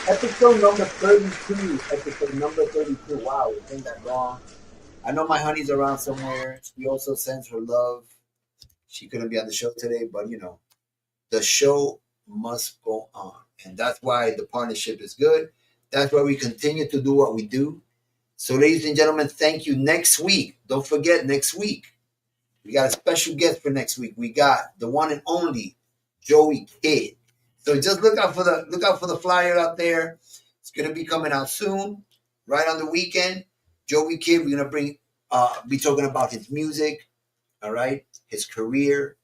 Episode number 32. Episode number 32. Wow, it's been that long. I know my honey's around somewhere. She also sends her love. She couldn't be on the show today, but you know, the show must go on. And that's why the partnership is good. That's why we continue to do what we do. So, ladies and gentlemen, thank you. Next week, don't forget, next week, we got a special guest for next week. We got the one and only Joey Kid. So just look out for the flyer out there. It's gonna be coming out soon, right on the weekend. Joey Kid, we're gonna be talking about his music, all right, his career.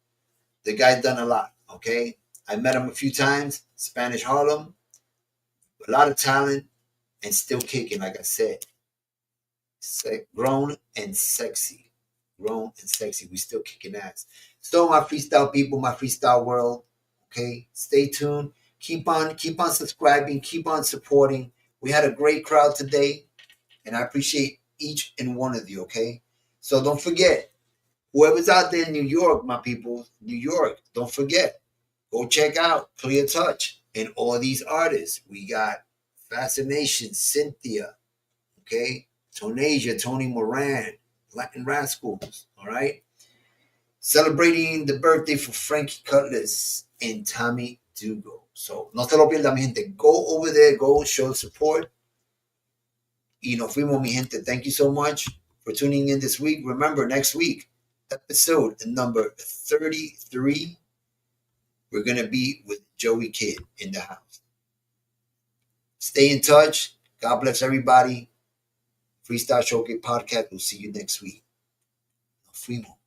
The guy's done a lot. Okay, I met him a few times. Spanish Harlem, a lot of talent, and still kicking. Like I said, grown and sexy. We still kicking ass. So my freestyle people, my freestyle world. Okay, stay tuned. Keep on subscribing. Keep on supporting. We had a great crowd today, and I appreciate each and one of you. Okay, so don't forget, whoever's out there in New York, my people, New York, don't forget, go check out Clear Touch and all these artists. We got Fascination, Cynthia, okay, Tonasia, Tony Moran, Latin Rascals, all right? Celebrating the birthday for Frankie Cutlass and Tommy Dugo. So, no se lo pierda, mi gente. Go over there, go show support. Y nos fuimos, mi gente. Thank you so much for tuning in this week. Remember, next week, episode number 33, we're going to be with Joey Kid in the house. Stay in touch. God bless everybody. Freestyle Showcase Podcast. We'll see you next week. Nos fuimos.